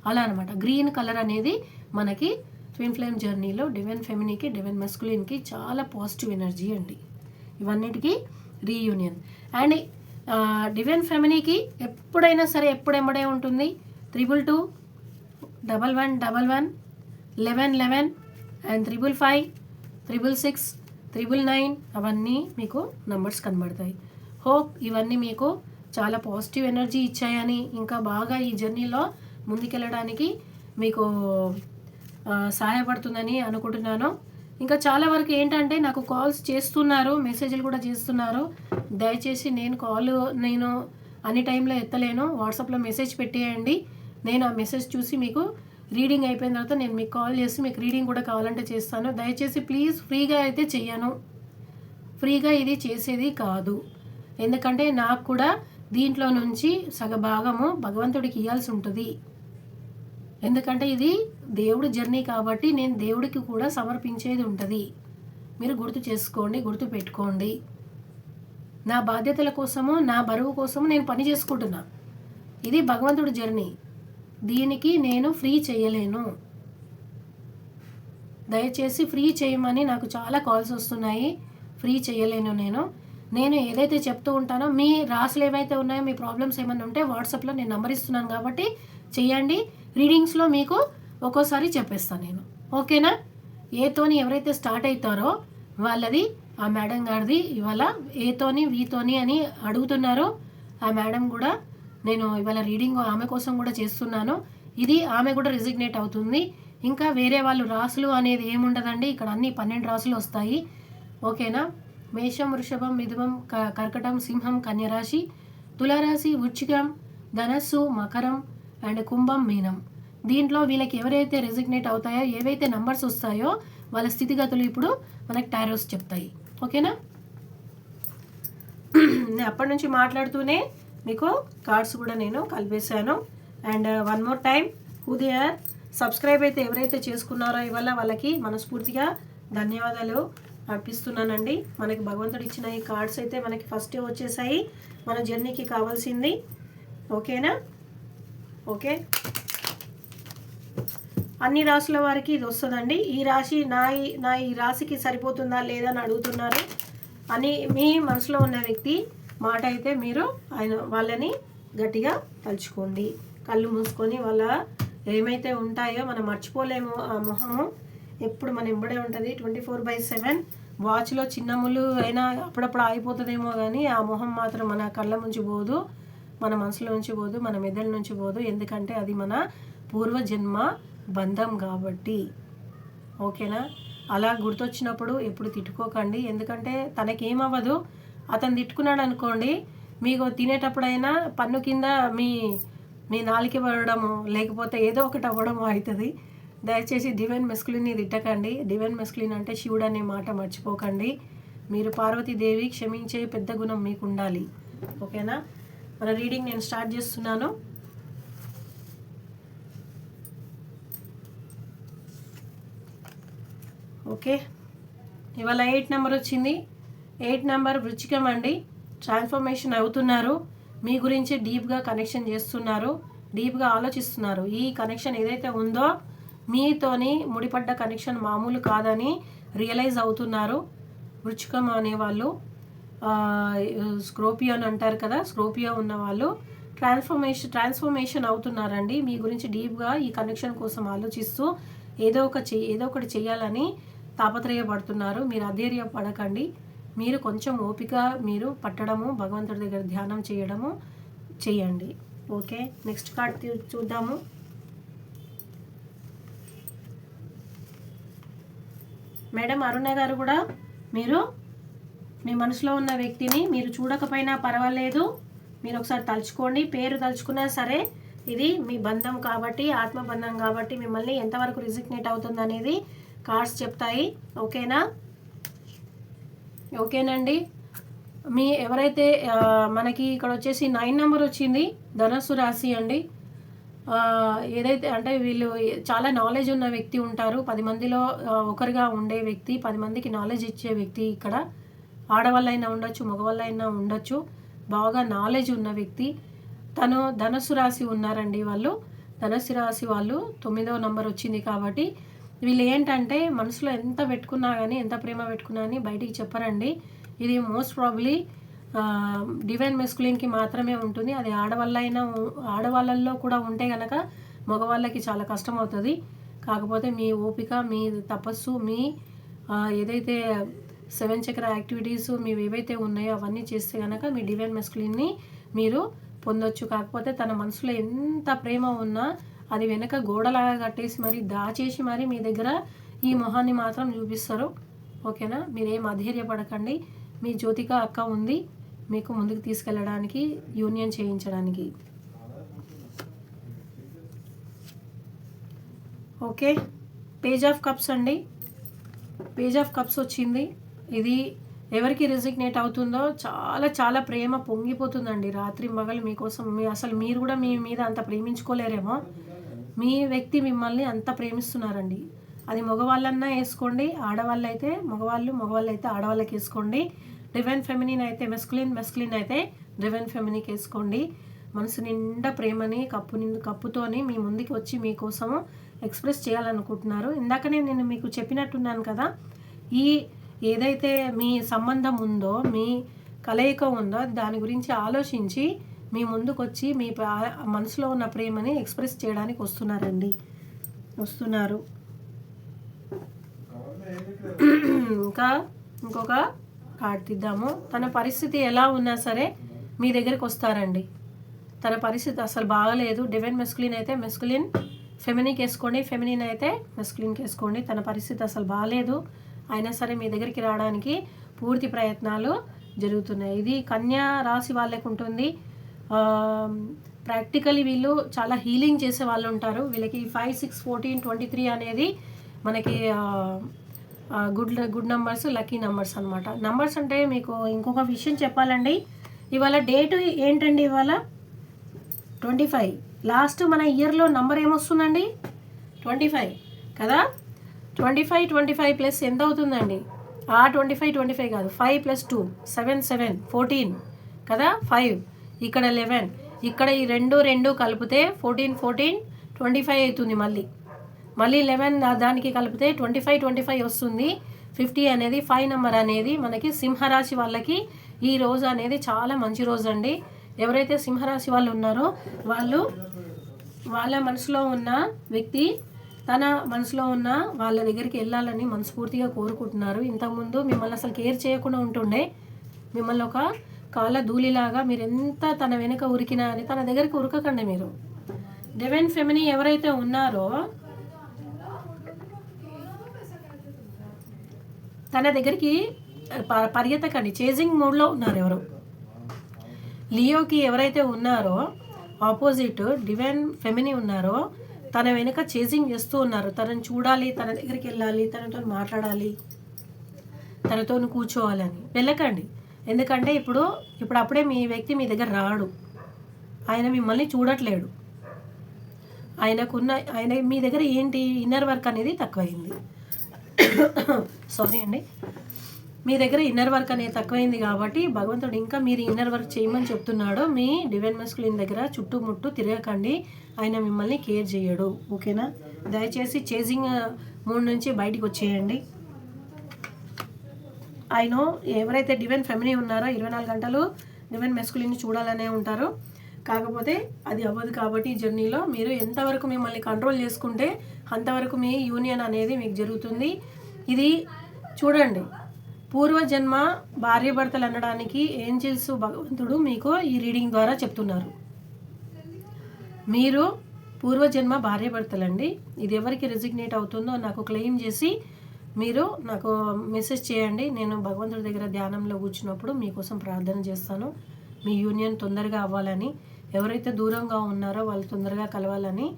అలా అనమాట. గ్రీన్ కలర్ అనేది మనకి ట్విన్ ఫ్లేమ్ జర్నీలో డివైన్ ఫెమినీకి, డివైన్ మెస్కులిన్కి చాలా పాజిటివ్ ఎనర్జీ అండి. ఇవన్నిటికీ రీయూనియన్. అండ్ డివైన్ ఫెమినీకి ఎప్పుడైనా సరే ఎప్పుడెంబడే ఉంటుంది 222, 1111, 1111 అండ్ 555, 666, 999 అవన్నీ మీకు నంబర్స్ కనబడతాయి. హోప్ ఇవన్నీ మీకు చాలా పాజిటివ్ ఎనర్జీ ఇచ్చాయని, ఇంకా బాగా ఈ జర్నీలో ముందుకెళ్ళడానికి మీకు సహాయపడుతుందని అనుకుంటున్నాను. ఇంకా చాలా వరకు ఏంటంటే నాకు కాల్స్ చేస్తున్నారు, మెసేజ్లు కూడా చేస్తున్నారు. దయచేసి నేను అన్ని టైంలో ఎత్తలేను, వాట్సాప్లో మెసేజ్ పెట్టేయండి. నేను ఆ మెసేజ్ చూసి మీకు రీడింగ్ అయిపోయిన తర్వాత నేను మీకు కాల్ చేసి మీకు రీడింగ్ కూడా కావాలంటే చేస్తాను. దయచేసి ప్లీజ్ ఫ్రీగా అయితే చెయ్యను, ఫ్రీగా ఇది చేసేది కాదు. ఎందుకంటే నాకు కూడా దీంట్లో నుంచి సగభాగము భగవంతుడికి ఇవ్వాల్సి ఉంటుంది. ఎందుకంటే ఇది దేవుడి జర్నీ కాబట్టి నేను దేవుడికి కూడా సమర్పించేది ఉంటుంది. మీరు గుర్తు చేసుకోండి, గుర్తు పెట్టుకోండి. నా బాధ్యతల కోసము, నా బరువు కోసము నేను పని చేసుకుంటున్నా. ఇది భగవంతుడి జర్నీ, దీనికి నేను ఫ్రీ చేయలేను. దయచేసి ఫ్రీ చేయమని నాకు చాలా కాల్స్ వస్తున్నాయి. ఫ్రీ చేయలేను. నేను ఏదైతే చెప్తూ ఉంటానో, మీ రాసులు ఏవైతే ఉన్నాయో, మీ ప్రాబ్లమ్స్ ఏమైనా ఉంటే వాట్సాప్లో నేను నెంబర్ ఇస్తున్నాను కాబట్టి చెయ్యండి. రీడింగ్స్లో మీకు ఒక్కోసారి చెప్పేస్తాను నేను. ఓకేనా? ఏతోని ఎవరైతే స్టార్ట్ అవుతారో వాళ్ళది ఆ మేడం గారిది ఇవాళ ఏతోని వీతోని అని అడుగుతున్నారు. ఆ మేడం కూడా నేను ఇవాళ రీడింగ్ ఆమె కోసం కూడా చేస్తున్నాను. ఇది ఆమె కూడా రిజిగ్నేట్ అవుతుంది. ఇంకా వేరే వాళ్ళు రాసులు అనేది ఏముండదండి. ఇక్కడ అన్ని 12 రాసులు వస్తాయి. ఓకేనా. మేషం, వృషభం, మిథునం, కర్కటం, సింహం, కన్యరాశి, తులారాశి, వృశ్చికం, ధనస్సు, మకరం అండ్ కుంభం, మీనం. దీంట్లో వీళ్ళకి ఎవరైతే రెసిగ్నేట్ అవుతాయో, ఏవైతే నంబర్స్ వస్తాయో వాళ్ళ స్థితిగతులు ఇప్పుడు మనకి టారోస్ చెప్తాయి. ఓకేనా. నేను అప్పటి నుంచి మాట్లాడుతూనే మీకు కార్డ్స్ కూడా నేను కలిపేశాను. And one more time, who they are subscribe అయితే ఎవరైతే చేసుకున్నారో ఇవాళ వాళ్ళకి మనస్ఫూర్తిగా ధన్యవాదాలు అర్పిస్తున్నానండి. మనకి భగవంతుడు ఇచ్చిన ఈ కార్డ్స్ అయితే మనకి ఫస్టే వచ్చేసాయి మన జర్నీకి కావాల్సింది. ఓకేనా. ఓకే, అన్ని రాశుల వారికి ఇది వస్తుందండి. ఈ రాశి నా ఈ రాశికి సరిపోతుందా లేదా అని అడుగుతున్నారు అని మీ మనసులో ఉన్న వ్యక్తి మాట అయితే మీరు వాళ్ళని గట్టిగా తలుచుకోండి. కళ్ళు మూసుకొని వాళ్ళ ఏమైతే ఉంటాయో మనం మర్చిపోలేము. ఆ మొహము ఎప్పుడు మన ఎంబడే ఉంటుంది 24/7. వాచ్లో చిన్న ముళ్ళు అయినా అప్పుడప్పుడు ఆగిపోతుందేమో కానీ ఆ మొహం మాత్రం మన కళ్ళ నుంచి పోదు, మన మనసులో నుంచి పోదు, మన మెదడు నుంచి పోదు. ఎందుకంటే అది మన పూర్వజన్మ బంధం కాబట్టి. ఓకేనా. అలా గుర్తొచ్చినప్పుడు ఎప్పుడు తిట్టుకోకండి. ఎందుకంటే తనకేమవ్వదు. అతను తిట్టుకున్నాడు అనుకోండి, మీకు తినేటప్పుడైనా పన్ను కింద మీ నాలిక పడడము లేకపోతే ఏదో ఒకటి అవ్వడము అవుతుంది. దయచేసి డివైన్ మెస్కులిన్ని తిట్టకండి. డివైన్ మెస్కులిన్ అంటే శివుడు అనే మాట మర్చిపోకండి. మీరు పార్వతీదేవి క్షమించే పెద్ద గుణం మీకు ఉండాలి. ఓకేనా. మన రీడింగ్ నేను స్టార్ట్ చేస్తున్నాను. ఓకే, ఇవాళ 8 నెంబర్ వచ్చింది. 8 నెంబర్ వృశ్చికం అండి. ట్రాన్స్ఫర్మేషన్ అవుతున్నారు. మీ గురించి డీప్గా కనెక్షన్ చేస్తున్నారు, డీప్గా ఆలోచిస్తున్నారు. ఈ కనెక్షన్ ఏదైతే ఉందో మీతోని ముడిపడ్డ కనెక్షన్ మామూలు కాదని రియలైజ్ అవుతున్నారు. వృశ్చికం అనేవాళ్ళు స్క్రోపియో అని అంటారు కదా, స్క్రోపియో ఉన్నవాళ్ళు ట్రాన్స్ఫర్మేషన్ అవుతున్నారండి. మీ గురించి డీప్గా ఈ కనెక్షన్ కోసం ఆలోచిస్తూ ఏదో ఒకటి చేయాలని తాపత్రయపడుతున్నారు. మీరు అధైర్యపడకండి. మీరు కొంచెం ఓపిక మీరు పట్టడము, భగవంతుడి దగ్గర ధ్యానం చేయడము చేయండి. ఓకే, నెక్స్ట్ కార్డ్ చూద్దాము. మేడం అరుణ గారు కూడా మీరు మీ మనసులో ఉన్న వ్యక్తిని మీరు చూడకపోయినా పర్వాలేదు, మీరు ఒకసారి తలుచుకోండి. పేరు తలుచుకున్నా సరే ఇది మీ బంధం కాబట్టి, ఆత్మబంధం కాబట్టి మిమ్మల్ని ఎంతవరకు రిజిగ్నేట్ అవుతుంది అనేది కార్డ్స్ చెప్తాయి. ఓకేనా. ఓకేనండి. మీ ఎవరైతే మనకి ఇక్కడ వచ్చేసి 9 నెంబర్ వచ్చింది, ధనస్సు రాశి అండి. ఏదైతే అంటే వీళ్ళు చాలా నాలెడ్జ్ ఉన్న వ్యక్తి ఉంటారు. 10 మందిలో ఒకరిగా ఉండే వ్యక్తి, 10 మందికి నాలెడ్జ్ ఇచ్చే వ్యక్తి. ఇక్కడ ఆడవాళ్ళైనా ఉండొచ్చు, మగవాళ్ళైనా ఉండొచ్చు. బాగా నాలెడ్జ్ ఉన్న వ్యక్తి. తను ధనస్సు రాశి ఉన్నారండి. వాళ్ళు ధనస్సు రాశి వాళ్ళు 9వ నెంబర్ వచ్చింది కాబట్టి వీళ్ళు ఏంటంటే మనసులో ఎంత పెట్టుకున్నా కానీ, ఎంత ప్రేమ పెట్టుకున్నా కానీ బయటికి చెప్పరండి. ఇది మోస్ట్ ప్రాబ్లీ డివైన్ మెస్కులిన్కి మాత్రమే ఉంటుంది. అది ఆడవాళ్ళల్లో కూడా ఉంటే కనుక మగవాళ్ళకి చాలా కష్టం అవుతుంది. కాకపోతే మీ ఓపిక, మీ తపస్సు, మీ ఏదైతే 7 చక్ర యాక్టివిటీస్ మీవి ఏవైతే ఉన్నాయో అవన్నీ చేస్తే కనుక మీ డివైన్ మెస్కులిన్ని మీరు పొందొచ్చు. కాకపోతే తన మనసులో ఎంత ప్రేమ ఉన్నా అది వెనక గోడలాగా కట్టేసి మరి దాచేసి మరి మీ దగ్గర ఈ మొహాన్ని మాత్రం చూపిస్తారు. ఓకేనా. మీరేం అధైర్యపడకండి. మీ జ్యోతిక అక్క ఉంది మీకు ముందుకు తీసుకెళ్ళడానికి, యూనియన్ చేయించడానికి. ఓకే, పేజ్ ఆఫ్ కప్స్ అండి. పేజ్ ఆఫ్ కప్స్ వచ్చింది. ఇది ఎవరికి రెసిగ్నేట్ అవుతుందో చాలా చాలా ప్రేమ పొంగిపోతుందండి. రాత్రి మగలు మీకోసం అసలు మీరు కూడా మీ మీద అంత ప్రేమించుకోలేరేమో. మీ వ్యక్తి మిమ్మల్ని అంత ప్రేమిస్తున్నారండి. అది మగవాళ్ళన్నా వేసుకోండి, ఆడవాళ్ళు అయితే మగవాళ్ళు అయితే ఆడవాళ్ళకి వేసుకోండి. డివైన్ ఫెమినిన్ అయితే మెస్కులిన్ అయితే డివైన్ ఫెమినిన్కి వేసుకోండి. మనసు నిండా ప్రేమని కప్పుతోని మీ ముందుకు వచ్చి మీకోసము ఎక్స్ప్రెస్ చేయాలనుకుంటున్నారు. ఇందాకనే నేను మీకు చెప్పినట్టున్నాను కదా, ఈ ఏదైతే మీ సంబంధం ఉందో, మీ కలయిక ఉందో దాని గురించి ఆలోచించి మీ ముందుకు వచ్చి మీ మనసులో ఉన్న ప్రేమని ఎక్స్ప్రెస్ చేయడానికి వస్తున్నారు. ఇంకా ఇంకొక కార్డ్ తీద్దాము. తన పరిస్థితి ఎలా ఉన్నా సరే మీ దగ్గరికి వస్తారండి. తన పరిస్థితి అసలు బాగలేదు. డివైన్ మెస్కులిన్ అయితే మెస్కులిన్, ఫెమినిన్కి వేసుకోండి, ఫెమినిన్ అయితే మెస్కులిన్కి వేసుకోండి. తన పరిస్థితి అసలు బాగాలేదు, అయినా సరే మీ దగ్గరికి రావడానికి పూర్తి ప్రయత్నాలు జరుగుతున్నాయి. ఇది కన్యా రాశి వాళ్ళకు ఉంటుంది. ప్రాక్టికలీ వీళ్ళు చాలా హీలింగ్ చేసే వాళ్ళు ఉంటారు. వీళ్ళకి 5, 6, 14, 23 అనేది మనకి గుడ్ నెంబర్స్, లక్కీ నెంబర్స్ అనమాట. నెంబర్స్ అంటే మీకు ఇంకొక విషయం చెప్పాలండి. ఇవాళ డేటు ఏంటండి? ఇవాళ 25. లాస్ట్ మన ఇయర్లో నంబర్ ఏమొస్తుందండి? 25 కదా. 25 ప్లస్ ఎంత అవుతుందండి? 25 కాదు, 5 + 2 7 14 కదా. 5 ఇక్కడ 11, ఇక్కడ ఈ రెండు కలిపితే 14 25 అవుతుంది. మళ్ళీ 11 దానికి కలిపితే 25 వస్తుంది. 50 అనేది 5 నెంబర్ అనేది మనకి సింహరాశి వాళ్ళకి ఈ రోజు అనేది చాలా మంచి రోజు అండి. ఎవరైతే సింహరాశి వాళ్ళు ఉన్నారో వాళ్ళ మనసులో ఉన్న వ్యక్తి తన మనసులో ఉన్న వాళ్ళ దగ్గరికి వెళ్ళాలని మనస్ఫూర్తిగా కోరుకుంటున్నారు. ఇంతకుముందు మిమ్మల్ని అసలు కేర్ చేయకుండా ఉంటుండే, మిమ్మల్ని ఒక కాళ్ళ ధూళిలాగా మీరు ఎంత తన వెనుక ఉరికినా అని తన దగ్గరికి ఉరకకండి. మీరు డివైన్ ఫెమిని ఎవరైతే ఉన్నారో తన దగ్గరికి పరిగెత్తకండి. చేజింగ్ మోడ్లో ఉన్నారు ఎవరు. లియోకి ఎవరైతే ఉన్నారో ఆపోజిట్ డివైన్ ఫెమిని ఉన్నారో తన వెనుక చేజింగ్ చేస్తూ ఉన్నారు. తనని చూడాలి, తన దగ్గరికి వెళ్ళాలి, తనతో మాట్లాడాలి, తనతో కూర్చోవాలని. వెళ్ళకండి. ఎందుకంటే ఇప్పుడు అప్పుడే మీ వ్యక్తి మీ దగ్గర రాడు. ఆయన మిమ్మల్ని చూడట్లేడు. ఆయన మీ దగ్గర ఏంటి ఇన్నర్ వర్క్ అనేది తక్కువైంది. సారీ అండి, మీ దగ్గర ఇన్నర్ వర్క్ అనేది తక్కువైంది కాబట్టి భగవంతుడు ఇంకా మీరు ఇన్నర్ వర్క్ చేయమని చెప్తున్నాడు. మీ డివైన్ మెస్కులిన్ దగ్గర చుట్టుముట్టు తిరగకండి, ఆయన మిమ్మల్ని కేర్ చేయడు. ఓకేనా? దయచేసి చేజింగ్ మూడ్ నుంచి బయటికి వచ్చేయండి. ఆయన ఎవరైతే డివైన్ ఫెమిని ఉన్నారో 24 గంటలు డివైన్ మెస్కులిన్ని చూడాలనే ఉంటారు. కాకపోతే అది అవ్వదు కాబట్టి ఈ జర్నీలో మీరు ఎంతవరకు మిమ్మల్ని కంట్రోల్ చేసుకుంటే అంతవరకు మీ యూనియన్ అనేది మీకు జరుగుతుంది. ఇది చూడండి, పూర్వజన్మ భార్యాభర్తలు అనడానికి ఏంజెల్స్ భగవంతుడు మీకు ఈ రీడింగ్ ద్వారా చెప్తున్నారు. మీరు పూర్వజన్మ భార్యాభర్తలండి. ఇది ఎవరికి రెసిగ్నేట్ అవుతుందో నాకు క్లెయిమ్ చేసి మీరు నాకు మెసేజ్ చేయండి. నేను భగవంతుడి దగ్గర ధ్యానంలో కూర్చున్నప్పుడు మీకోసం ప్రార్థన చేస్తాను. మీ యూనియన్ తొందరగా అవ్వాలని, ఎవరైతే దూరంగా ఉన్నారో వాళ్ళు తొందరగా కలవాలని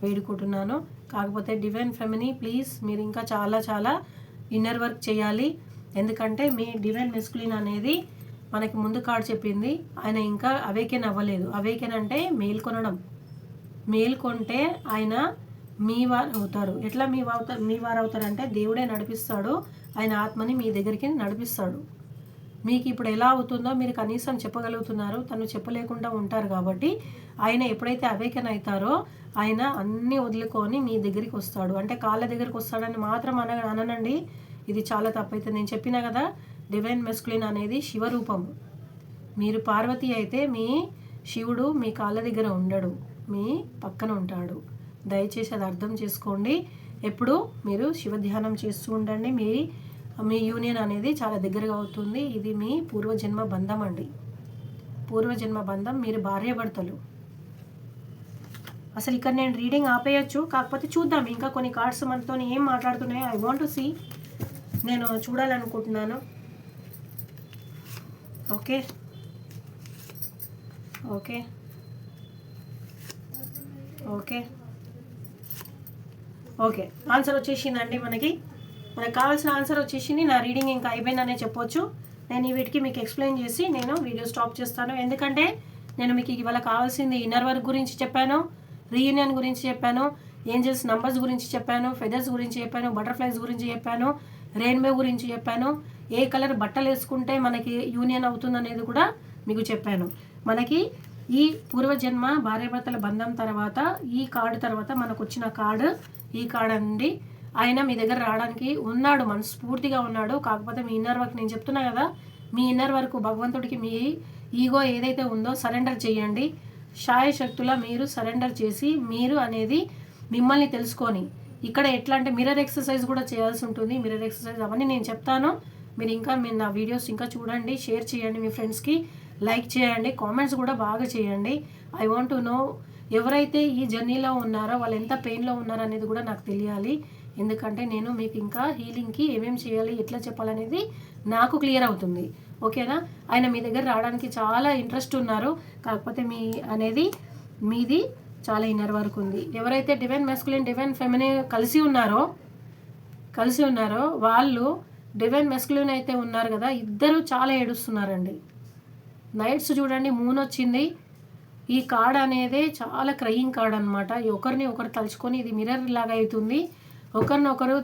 వేడుకుంటున్నాను. కాకపోతే డివైన్ ఫెమిని ప్లీజ్ మీరు ఇంకా చాలా చాలా ఇన్నర్ వర్క్ చేయాలి. ఎందుకంటే మీ డివైన్ మెస్కులిన్ అనేది మనకి ముందు కార్డు చెప్పింది, ఆయన ఇంకా అవేకెన్ అవ్వలేదు. అవేకెన్ అంటే మేల్కొంటే ఆయన మీ వారు అవుతారు. ఎట్లా మీ వారు అవుతారంటే దేవుడే నడిపిస్తాడు, ఆయన ఆత్మని మీ దగ్గరికి నడిపిస్తాడు. మీకు ఇప్పుడు ఎలా అవుతుందో మీరు కనీసం చెప్పగలుగుతున్నారు, తను చెప్పలేకుండా ఉంటారు. కాబట్టి ఆయన ఎప్పుడైతే అవేకెన్ అవుతారో ఆయన అన్నీ వదులుకొని మీ దగ్గరికి వస్తాడు. అంటే కాళ్ళ దగ్గరికి వస్తాడని మాత్రం అననండి, ఇది చాలా తప్పైతే. నేను చెప్పినా కదా, డివైన్ మెస్కులిన్ అనేది శివరూపము. మీరు పార్వతి అయితే మీ శివుడు మీ కాళ్ళ దగ్గర ఉండడు, మీ పక్కన ఉంటాడు. దయచేసి అది అర్థం చేసుకోండి. ఎప్పుడు మీరు శివ ధ్యానం చేస్తూ ఉండండి. మీ యూనియన్ అనేది చాలా దగ్గరగా అవుతుంది. ఇది మీ పూర్వజన్మ బంధం అండి, పూర్వజన్మ బంధం. మీరు భార్యాభర్తలు. అసలు ఇక్కడ నేను రీడింగ్ ఆపేయచ్చు, కాకపోతే చూద్దాం ఇంకా కొన్ని కార్డ్స్ మనతో ఏం మాట్లాడుతున్నాయో. ఐ వాంట్ టు సీ, నేను చూడాలనుకుంటున్నాను. Okay okay okay okay answer వచ్చేసిందండి. మనకు కావాల్సిన ఆన్సర్ వచ్చేసింది. నా రీడింగ్ ఇంకా అయిపోయిందనే చెప్పొచ్చు. నేను ఈ వీటికి మీకు ఎక్స్ప్లెయిన్ చేసి నేను వీడియో స్టాప్ చేస్తాను. ఎందుకంటే నేను మీకు ఇవాళ కావాల్సింది ఇన్నర్ వర్క్ గురించి చెప్పాను, రీయూనియన్ గురించి చెప్పాను, ఏంజల్స్ నంబర్స్ గురించి చెప్పాను, ఫెదర్స్ గురించి చెప్పాను, బటర్ఫ్లైస్ గురించి చెప్పాను, రెయిన్బో గురించి చెప్పాను, ఏ కలర్ బట్టలు వేసుకుంటే మనకి యూనియన్ అవుతుంది అనేది కూడా మీకు చెప్పాను. మనకి ఈ పూర్వజన్మ భార్యాభర్తల బంధం తర్వాత ఈ కార్డు తర్వాత మనకు వచ్చిన కార్డు ఈ కార్డు అండి. ఆయన మీ దగ్గర రావడానికి ఉన్నాడు, మనస్ఫూర్తిగా ఉన్నాడు. కాకపోతే మీ ఇన్నర్ వర్క్ నేను చెప్తున్నా కదా, మీ ఇన్నర్ వర్క్ భగవంతుడికి మీ ఈగో ఏదైతే ఉందో సరెండర్ చేయండి. శాయశక్తులా మీరు సరెండర్ చేసి మీరు అనేది మిమ్మల్ని తెలుసుకొని, ఇక్కడ ఎట్లా అంటే మిర్రర్ ఎక్సర్సైజ్ కూడా చేయాల్సి ఉంటుంది. మిర్రర్ ఎక్సర్సైజ్ అవన్నీ నేను చెప్తాను. మీరు నా వీడియోస్ ఇంకా చూడండి, షేర్ చేయండి, మీ ఫ్రెండ్స్కి లైక్ చేయండి, కామెంట్స్ కూడా బాగా చేయండి. ఐ వాంట్ టు నో ఎవరైతే ఈ జర్నీలో ఉన్నారో వాళ్ళు ఎంత పెయిన్లో ఉన్నారో అనేది కూడా నాకు తెలియాలి. ఎందుకంటే నేను మీకు ఇంకా హీలింగ్కి ఏమేమి చేయాలి, ఎట్లా చెప్పాలనేది నాకు క్లియర్ అవుతుంది. ఓకేనా? ఆయన మీ దగ్గర రావడానికి చాలా ఇంట్రెస్ట్ ఉన్నారు, కాకపోతే మీది చాలా ఇన్నర్ వర్క్ ఉంది. ఎవరైతే డివైన్ మెస్కులిన్ డివైన్ ఫెమినిన్ కలిసి ఉన్నారో వాళ్ళు డివైన్ మెస్కులిన్ అయితే ఉన్నారు కదా, ఇద్దరు చాలా ఏడుస్తున్నారండి. నైట్స్ చూడండి, మూన్ వచ్చింది. ఈ కార్డ్ అనేది చాలా క్రయింగ్ కార్డ్ అనమాట. ఒకరిని ఒకరు తలుచుకొని ఇది మిర్రర్ లాగా అవుతుంది. ఒకరినొకరు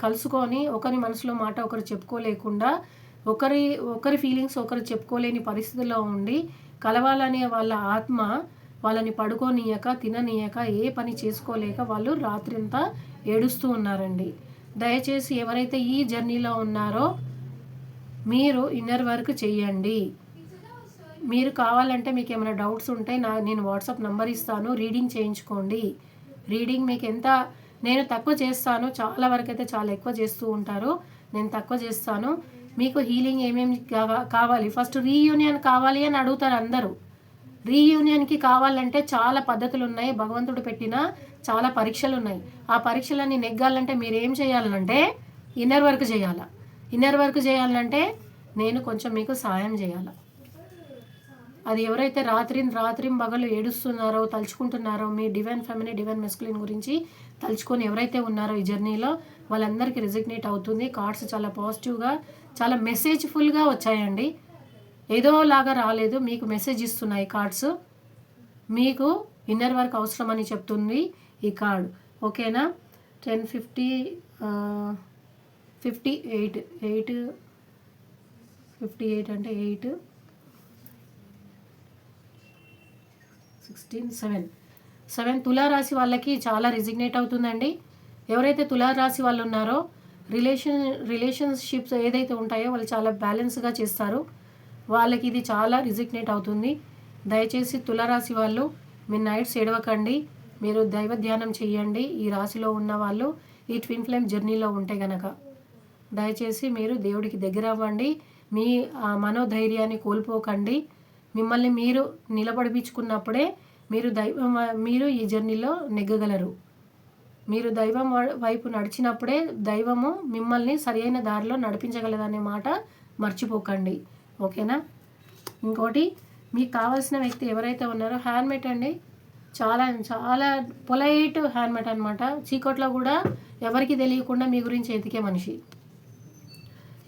కలుసుకొని ఒకరి మనసులో మాట ఒకరు చెప్పుకోలేకుండా ఒకరి ఫీలింగ్స్ ఒకరు చెప్పుకోలేని పరిస్థితిలో ఉండి కలవాలనే వాళ్ళ ఆత్మ వాళ్ళని పడుకోనీయక తిననీయక ఏ పని చేసుకోలేక వాళ్ళు రాత్రంతా ఏడుస్తూ ఉన్నారండి. దయచేసి ఎవరైతే ఈ జర్నీలో ఉన్నారో మీరు ఇన్నర్ వర్క్ చేయండి. మీరు కావాలంటే మీకు ఏమైనా డౌట్స్ ఉంటే నేను వాట్సాప్ నెంబర్ ఇస్తాను, రీడింగ్ చేయించుకోండి. రీడింగ్ మీకు నేను తక్కువ చేస్తాను, చాలా వరకు అయితే చాలా ఎక్కువ చేస్తూ ఉంటారు, నేను తక్కువ చేస్తాను. మీకు హీలింగ్ ఏమేమి కావాలి, ఫస్ట్ రీయూనియన్ కావాలి అని అడుగుతారు అందరూ. రీయూనియన్కి కావాలంటే చాలా పద్ధతులు ఉన్నాయి, భగవంతుడు పెట్టిన చాలా పరీక్షలు ఉన్నాయి. ఆ పరీక్షలన్నీ నెగ్గాలంటే మీరు ఏం చేయాలంటే ఇన్నర్ వర్క్ చేయాలి. ఇన్నర్ వర్క్ చేయాలంటే నేను కొంచెం మీకు సహాయం చేయాలి. అది ఎవరైతే రాత్రిం ఏడుస్తున్నారో తలుచుకుంటున్నారో మీ డివైన్ ఫెమినిన్ డివైన్ మెస్కులిన్ గురించి తలుచుకొని ఎవరైతే ఉన్నారో ఈ జర్నీలో వాళ్ళందరికీ రిజిగ్నేట్ అవుతుంది. కార్డ్స్ చాలా పాజిటివ్గా చాలా మెసేజ్ఫుల్గా వచ్చాయండి, ఏదో లాగా రాలేదు, మీకు మెసేజ్ ఇస్తున్నాయి కార్డ్స్. మీకు ఇన్నర్ వర్క్ అవసరం అని చెప్తుంది ఈ కార్డ్. ఓకేనా? 1050 58 అంటే 8 16 7 తులారాశి వాళ్ళకి చాలా రిజిగ్నేట్ అవుతుందండి. ఎవరైతే తులారాశి వాళ్ళు ఉన్నారో రిలేషన్షిప్స్ ఏదైతే ఉంటాయో వాళ్ళు చాలా బ్యాలెన్స్గా చేస్తారు, వాళ్ళకి ఇది చాలా రిజిగ్నేట్ అవుతుంది. దయచేసి తులారాశి వాళ్ళు మీరు నైట్స్ ఏడవకండి, మీరు దైవ ధ్యానం చేయండి. ఈ రాశిలో ఉన్న వాళ్ళు ఈ ట్విన్ ఫ్లేమ్ జర్నీలో ఉంటే గనక దయచేసి మీరు దేవుడికి దగ్గర అవ్వండి. మీ మనోధైర్యాన్ని కోల్పోకండి. మిమ్మల్ని మీరు నిలబడిపించుకున్నప్పుడే మీరు ఈ జర్నీలో నెగ్గగలరు. మీరు దైవం వైపు నడిచినప్పుడే దైవము మిమ్మల్ని సరైన దారిలో నడిపించగలదనే మాట మర్చిపోకండి. ఓకేనా? ఇంకోటి, మీకు కావాల్సిన వ్యక్తి ఎవరైతే ఉన్నారో హ్యాండ్మేట్ అండి, చాలా చాలా పొలైట్ హ్యాండ్మేట్ అనమాట. చీకట్లో కూడా ఎవరికి తెలియకుండా మీ గురించి ఎతికే మనిషి.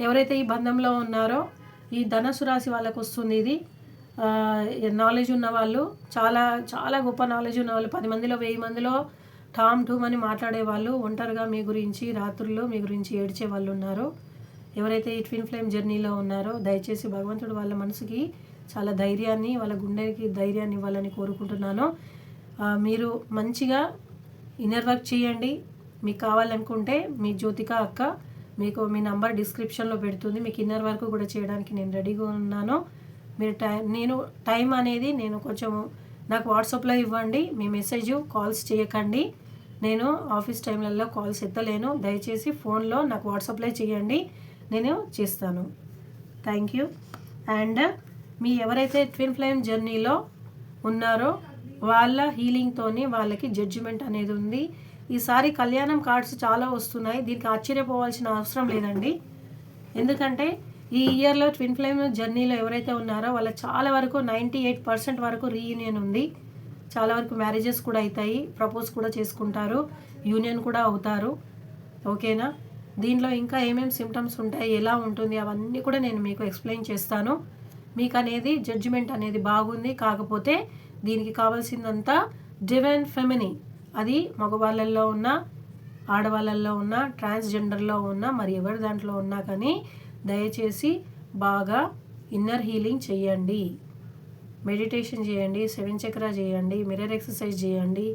ఎవరైతే ఈ బంధంలో ఉన్నారో ఈ ధనుసు రాశి వాళ్ళకు వస్తుంది ఇది. నాలెడ్జ్ ఉన్నవాళ్ళు, చాలా చాలా గొప్ప నాలెడ్జ్ ఉన్నవాళ్ళు, 10 మందిలో 1000 మందిలో ఠామ్ ఠూమ్ అని మాట్లాడేవాళ్ళు, ఒంటరిగా మీ గురించి రాత్రుల్లో మీ గురించి ఏడ్చే వాళ్ళు ఉన్నారు. ఎవరైతే ఈ ట్విన్ ఫ్లేమ్ జర్నీలో ఉన్నారో దయచేసి భగవంతుడు వాళ్ళ మనసుకి చాలా ధైర్యాన్ని, వాళ్ళ గుండెకి ధైర్యాన్ని ఇవ్వాలని కోరుకుంటున్నాను. మీరు మంచిగా ఇన్నర్ వర్క్ చేయండి. మీకు కావాలనుకుంటే మీ జ్యోతిక అక్క మీకు మీ నంబర్ డిస్క్రిప్షన్లో పెడుతుంది. మీకు ఇన్నర్ వర్క్ కూడా చేయడానికి నేను రెడీగా ఉన్నాను. మీరు టైం అనేది నేను కొంచెము నాకు వాట్సాప్లో ఇవ్వండి. మీ మెసేజ్ కాల్స్ చేయకండి, నేను ఆఫీస్ టైంలలో కాల్స్ ఎత్తలేను. దయచేసి ఫోన్లో నాకు వాట్సాప్లో చేయండి, నేను చేస్తాను. Thank you. అండ్ మీ ఎవరైతే ట్విన్ ఫ్లేమ్ జర్నీలో ఉన్నారో వాళ్ళ హీలింగ్తోని వాళ్ళకి జడ్జిమెంట్ అనేది ఉంది. ఈసారి కళ్యాణం కార్డ్స్ చాలా వస్తున్నాయి, దీనికి ఆశ్చర్యపోవాల్సిన అవసరం లేదండి. ఎందుకంటే ఈ ఇయర్లో ట్విన్ ఫ్లేమ్ జర్నీలో ఎవరైతే ఉన్నారో వాళ్ళ చాలా వరకు 98% వరకు రీయూనియన్ ఉంది. చాలా వరకు మ్యారేజెస్ కూడా అవుతాయి, ప్రపోజ్ కూడా చేసుకుంటారు, యూనియన్ కూడా అవుతారు. ఓకేనా? దీనిలో ఇంకా ఏమేమి సిమ్టమ్స్ ఉంటాయి, ఎలా ఉంటుంది, అవన్నీ కూడా నేను మీకు ఎక్స్ప్లెయిన్ చేస్తాను. మీకు అనేది జడ్జిమెంట్ అనేది బాగుంది. కాకపోతే దీనికి కావాల్సిందంతా డివైన్ ఫెమినిన్, అది మగవాళ్ళల్లో ఉన్న, ఆడవాళ్ళల్లో ఉన్న, ట్రాన్స్జెండర్లో ఉన్న, మరి ఎవరి దాంట్లో ఉన్నా కానీ దయచేసి బాగా ఇన్నర్ హీలింగ్ చేయండి, మెడిటేషన్ చేయండి, 7 చక్ర చేయండి, మిర్రర్ ఎక్సర్సైజ్ చేయండి,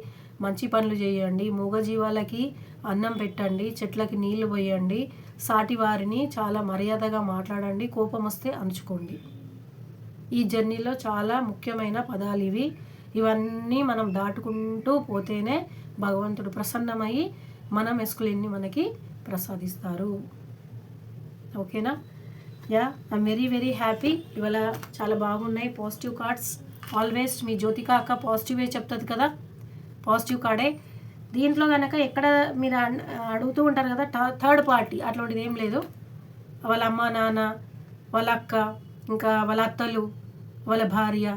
మంచి పనులు చేయండి, మూగజీవాలకి అన్నం పెట్టండి, చెట్లకి నీళ్లు పోయండి, సాటి వారిని చాలా మర్యాదగా మాట్లాడండి, కోపం వస్తే అణుచుకోండి. ఈ జర్నీలో చాలా ముఖ్యమైన పదాలు ఇవి. ఇవన్నీ మనం దాటుకుంటూ పోతేనే భగవంతుడు ప్రసన్నమయ్యి మన మెస్కులిన్ని మనకి ప్రసాదిస్తారు. ఓకేనా? Yeah I'm very very happy. ఇవాళ చాలా బాగున్నాయి పాజిటివ్ కార్డ్స్. ఆల్వేస్ మీ జ్యోతిక అక్క పాజిటివే చెప్తుంది కదా, పాజిటివ్ కార్డే. దీంట్లో కనుక ఎక్కడ మీరు అడుగుతూ ఉంటారు కదా థర్డ్ పార్టీ, అట్లాంటిది ఏం లేదు. వాళ్ళ అమ్మ నాన్న, వాళ్ళ అక్క, ఇంకా వాళ్ళ అత్తలు, వాళ్ళ భార్య,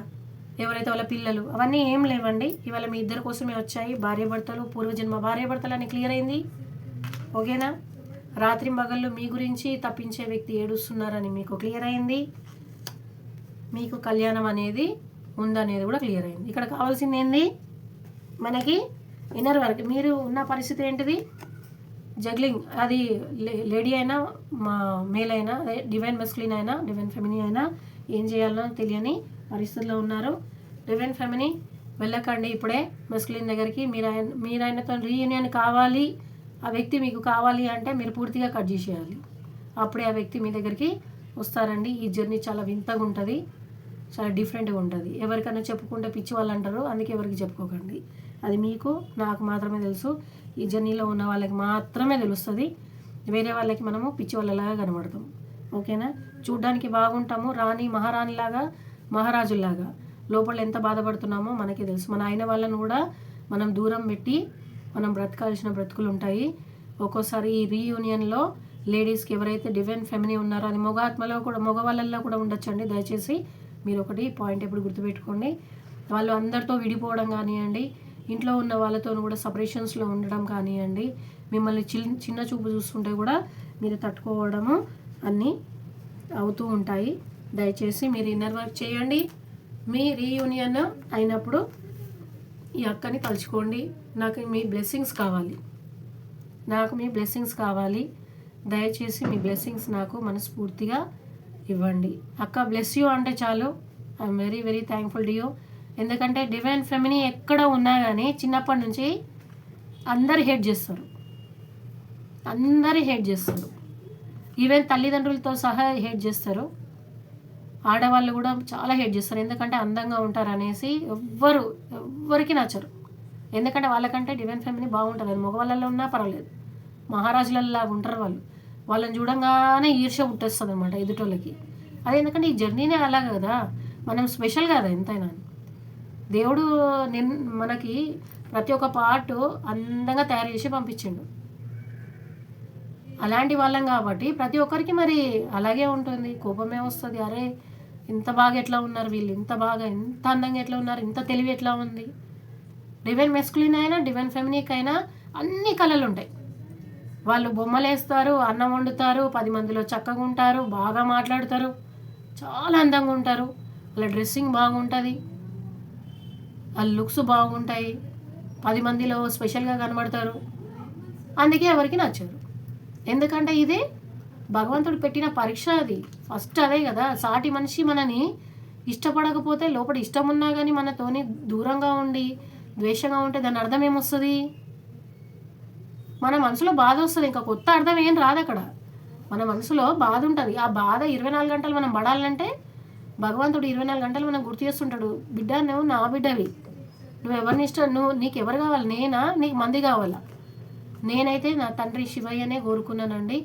ఎవరైతే వాళ్ళ పిల్లలు, అవన్నీ ఏం లేవండి. ఇవాళ మీ ఇద్దరి కోసమే వచ్చాయి. భార్యాభర్తలు, పూర్వజన్మ భార్యాభర్తలు అని క్లియర్ అయింది. ఓకేనా? రాత్రి మగళ్ళు మీ గురించి తప్పించే వ్యక్తి ఏడుస్తున్నారని మీకు క్లియర్ అయింది. మీకు కళ్యాణం అనేది ఉందనేది కూడా క్లియర్ అయింది. ఇక్కడ కావాల్సింది ఏంది మనకి? Inner work. మీరు ఉన్న పరిస్థితి ఏంటిది? జగ్లింగ్. అది లేడీ అయినా, మా మేల్ అయినా, డివైన్ మెస్కులిన్ అయినా, డివైన్ ఫెమినీ అయినా ఏం చేయాలో తెలియని పరిస్థితుల్లో ఉన్నారు. డివైన్ ఫెమినీ వెళ్ళకండి ఇప్పుడే మెస్కులిన్ దగ్గరికి. మీరు ఆయనతో రీయూనియన్ కావాలి, ఆ వ్యక్తి మీకు కావాలి అంటే మీరు పూర్తిగా కట్ చేసేయాలి. అప్పుడే ఆ వ్యక్తి మీ దగ్గరికి వస్తారండి. ఈ జర్నీ చాలా వింతగా ఉంటుంది, చాలా డిఫరెంట్గా ఉంటుంది. ఎవరికైనా చెప్పుకుంటే పిచ్చి వాళ్ళు అంటారు, అందుకే ఎవరికి చెప్పుకోకండి. అది మీకు నాకు మాత్రమే తెలుసు. ఈ జర్నీలో ఉన్న వాళ్ళకి మాత్రమే తెలుస్తుంది. వేరే వాళ్ళకి మనము పిచ్చి వాళ్ళలాగా కనబడతాం. ఓకేనా? చూడ్డానికి బాగుంటాము, రాణి మహారాణిలాగా, మహారాజులాగా. లోపల ఎంత బాధపడుతున్నామో మనకే తెలుసు. మన అయిన వాళ్ళని కూడా మనం దూరం పెట్టి మనం బ్రతకాల్సిన బ్రతుకులు ఉంటాయి. ఒక్కోసారి ఈ రీయూనియన్లో లేడీస్కి ఎవరైతే డివైన్ ఫెమినీ ఉన్నారో, అది మగ వాళ్ళల్లో కూడా ఉండొచ్చండి. దయచేసి మీరు ఒకటి పాయింట్ ఎప్పుడు గుర్తుపెట్టుకోండి. వాళ్ళు అందరితో విడిపోవడం కానివ్వండి, ఇంట్లో ఉన్న వాళ్ళతో కూడా సపరేషన్స్లో ఉండడం కానివ్వండి, మిమ్మల్ని చిన్న చూపు చూస్తుంటే కూడా మీరు తట్టుకోవడము అన్నీ అవుతూ ఉంటాయి. దయచేసి మీరు ఇన్నర్ వర్క్ చేయండి. మీ రీయూనియన్ అయినప్పుడు ఈ అక్కని తలుచుకోండి. నాకు మీ బ్లెస్సింగ్స్ కావాలి. దయచేసి మీ బ్లెస్సింగ్స్ నాకు మనస్ఫూర్తిగా ఇవ్వండి. అక్క బ్లెస్ యూ అంటే చాలు. I'm very very thankful to you. ఎందుకంటే డివైన్ ఫెమినీ ఎక్కడ ఉన్నా కానీ చిన్నప్పటి నుంచి అందరు హేట్ చేస్తారు. ఈవెన్ తల్లిదండ్రులతో సహా హేట్ చేస్తారు. ఆడవాళ్ళు కూడా చాలా హేట్ చేస్తారు. ఎందుకంటే అందంగా ఉంటారు అనేసి ఎవ్వరికి నచ్చరు. ఎందుకంటే వాళ్ళకంటే డివైన్ ఫెమినీ బాగుంటుంది. అది మగవాళ్ళల్లో ఉన్నా పర్వాలేదు, మహారాజులలాగా ఉంటారు వాళ్ళు. వాళ్ళని చూడంగానే ఈర్ష్య పుట్టేస్తుంది అనమాట ఎదుటోళ్ళకి. అది ఎందుకంటే ఈ జర్నీనే అలా కదా, మనం స్పెషల్ కదా ఎంతైనా. దేవుడు మనకి ప్రతి ఒక్క పార్ట్ అందంగా తయారు చేసి పంపించిండు. అలాంటి వాళ్ళం కాబట్టి ప్రతి ఒక్కరికి మరి అలాగే ఉంటుంది, కోపమే వస్తుంది. అరే ఇంత బాగా ఎట్లా ఉన్నారు వీళ్ళు, ఇంత అందంగా ఎట్లా ఉన్నారు, ఇంత తెలివి ఎట్లా ఉంది. డివైన్ మెస్కులిన్ అయినా డివైన్ ఫెమినిక్ అయినా అన్ని కళలు ఉంటాయి. వాళ్ళు బొమ్మలు వేస్తారు, అన్నం వండుతారు, 10 మందిలో చక్కగా ఉంటారు, బాగా మాట్లాడతారు, చాలా అందంగా ఉంటారు. వాళ్ళ డ్రెస్సింగ్ బాగుంటుంది, వాళ్ళ లుక్స్ బాగుంటాయి, 10 మందిలో స్పెషల్గా కనబడతారు. అందుకే ఎవరికి నచ్చరు. ఎందుకంటే ఇది భగవంతుడు పెట్టిన పరీక్ష. అది ఫస్ట్ అదే కదా. సాటి మనిషి మనని ఇష్టపడకపోతే, లోపల ఇష్టం ఉన్నా కానీ మనతోని దూరంగా ఉండి ద్వేషంగా ఉంటే దాని అర్థం ఏమొస్తుంది? మన మనసులో బాధ వస్తుంది. ఇంకా కొత్త అర్థం ఏం రాదు అక్కడ. మన మనసులో బాధ ఉంటుంది. ఆ బాధ 24 గంటలు మనం పడాలంటే భగవంతుడు 24 గంటలు మనం గుర్తు చేస్తుంటాడు. బిడ్డ నువ్వు నా బిడ్డవి, నువ్వు ఎవరిని ఇష్టం, నీకు ఎవరు కావాలి, నేనా నీకు మంది కావాలా? నేనైతే నా తండ్రి శివయ్యనే కోరుకున్నానండి.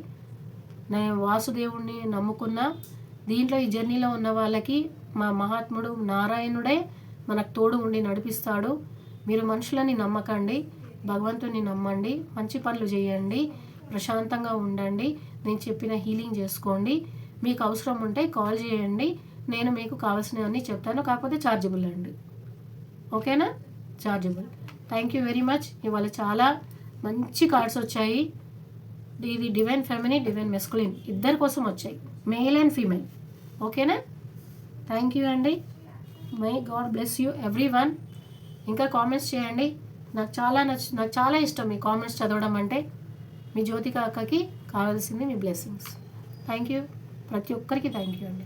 నేను వాసుదేవుడిని నమ్ముకున్నా. దీంట్లో ఈ జర్నీలో ఉన్న వాళ్ళకి మా మహాత్ముడు నారాయణుడే మనకు తోడు ఉండి నడిపిస్తాడు. మీరు మనుషులని నమ్మకండి, భగవంతుని నమ్మండి, మంచి పనులు చేయండి, ప్రశాంతంగా ఉండండి. నేను చెప్పిన హీలింగ్ చేసుకోండి. మీకు అవసరం ఉంటే కాల్ చేయండి, నేను మీకు కావాల్సినవన్నీ చెప్తాను. కాకపోతే ఛార్జబుల్ అండి. ఓకేనా? Chargeable. Thank you very much. ఇవాళ చాలా మంచి కార్డ్స్ వచ్చాయి. ఇది డివైన్ ఫెమినీ, డివైన్ మెస్కులిన్ ఇద్దరి కోసం వచ్చాయి, మేల్ అండ్ ఫీమేల్. ఓకేనా? థ్యాంక్ యూ అండి. My God bless you everyone. ఇంకా కామెంట్స్ చేయండి. నాకు చాలా ఇష్టం మీ కామెంట్స్ చదవడం అంటే. మీ జ్యోతిక అక్కకి కావాల్సింది మీ బ్లెస్సింగ్స్. Thank you. ప్రతి ఒక్కరికి థ్యాంక్ యూ అండి.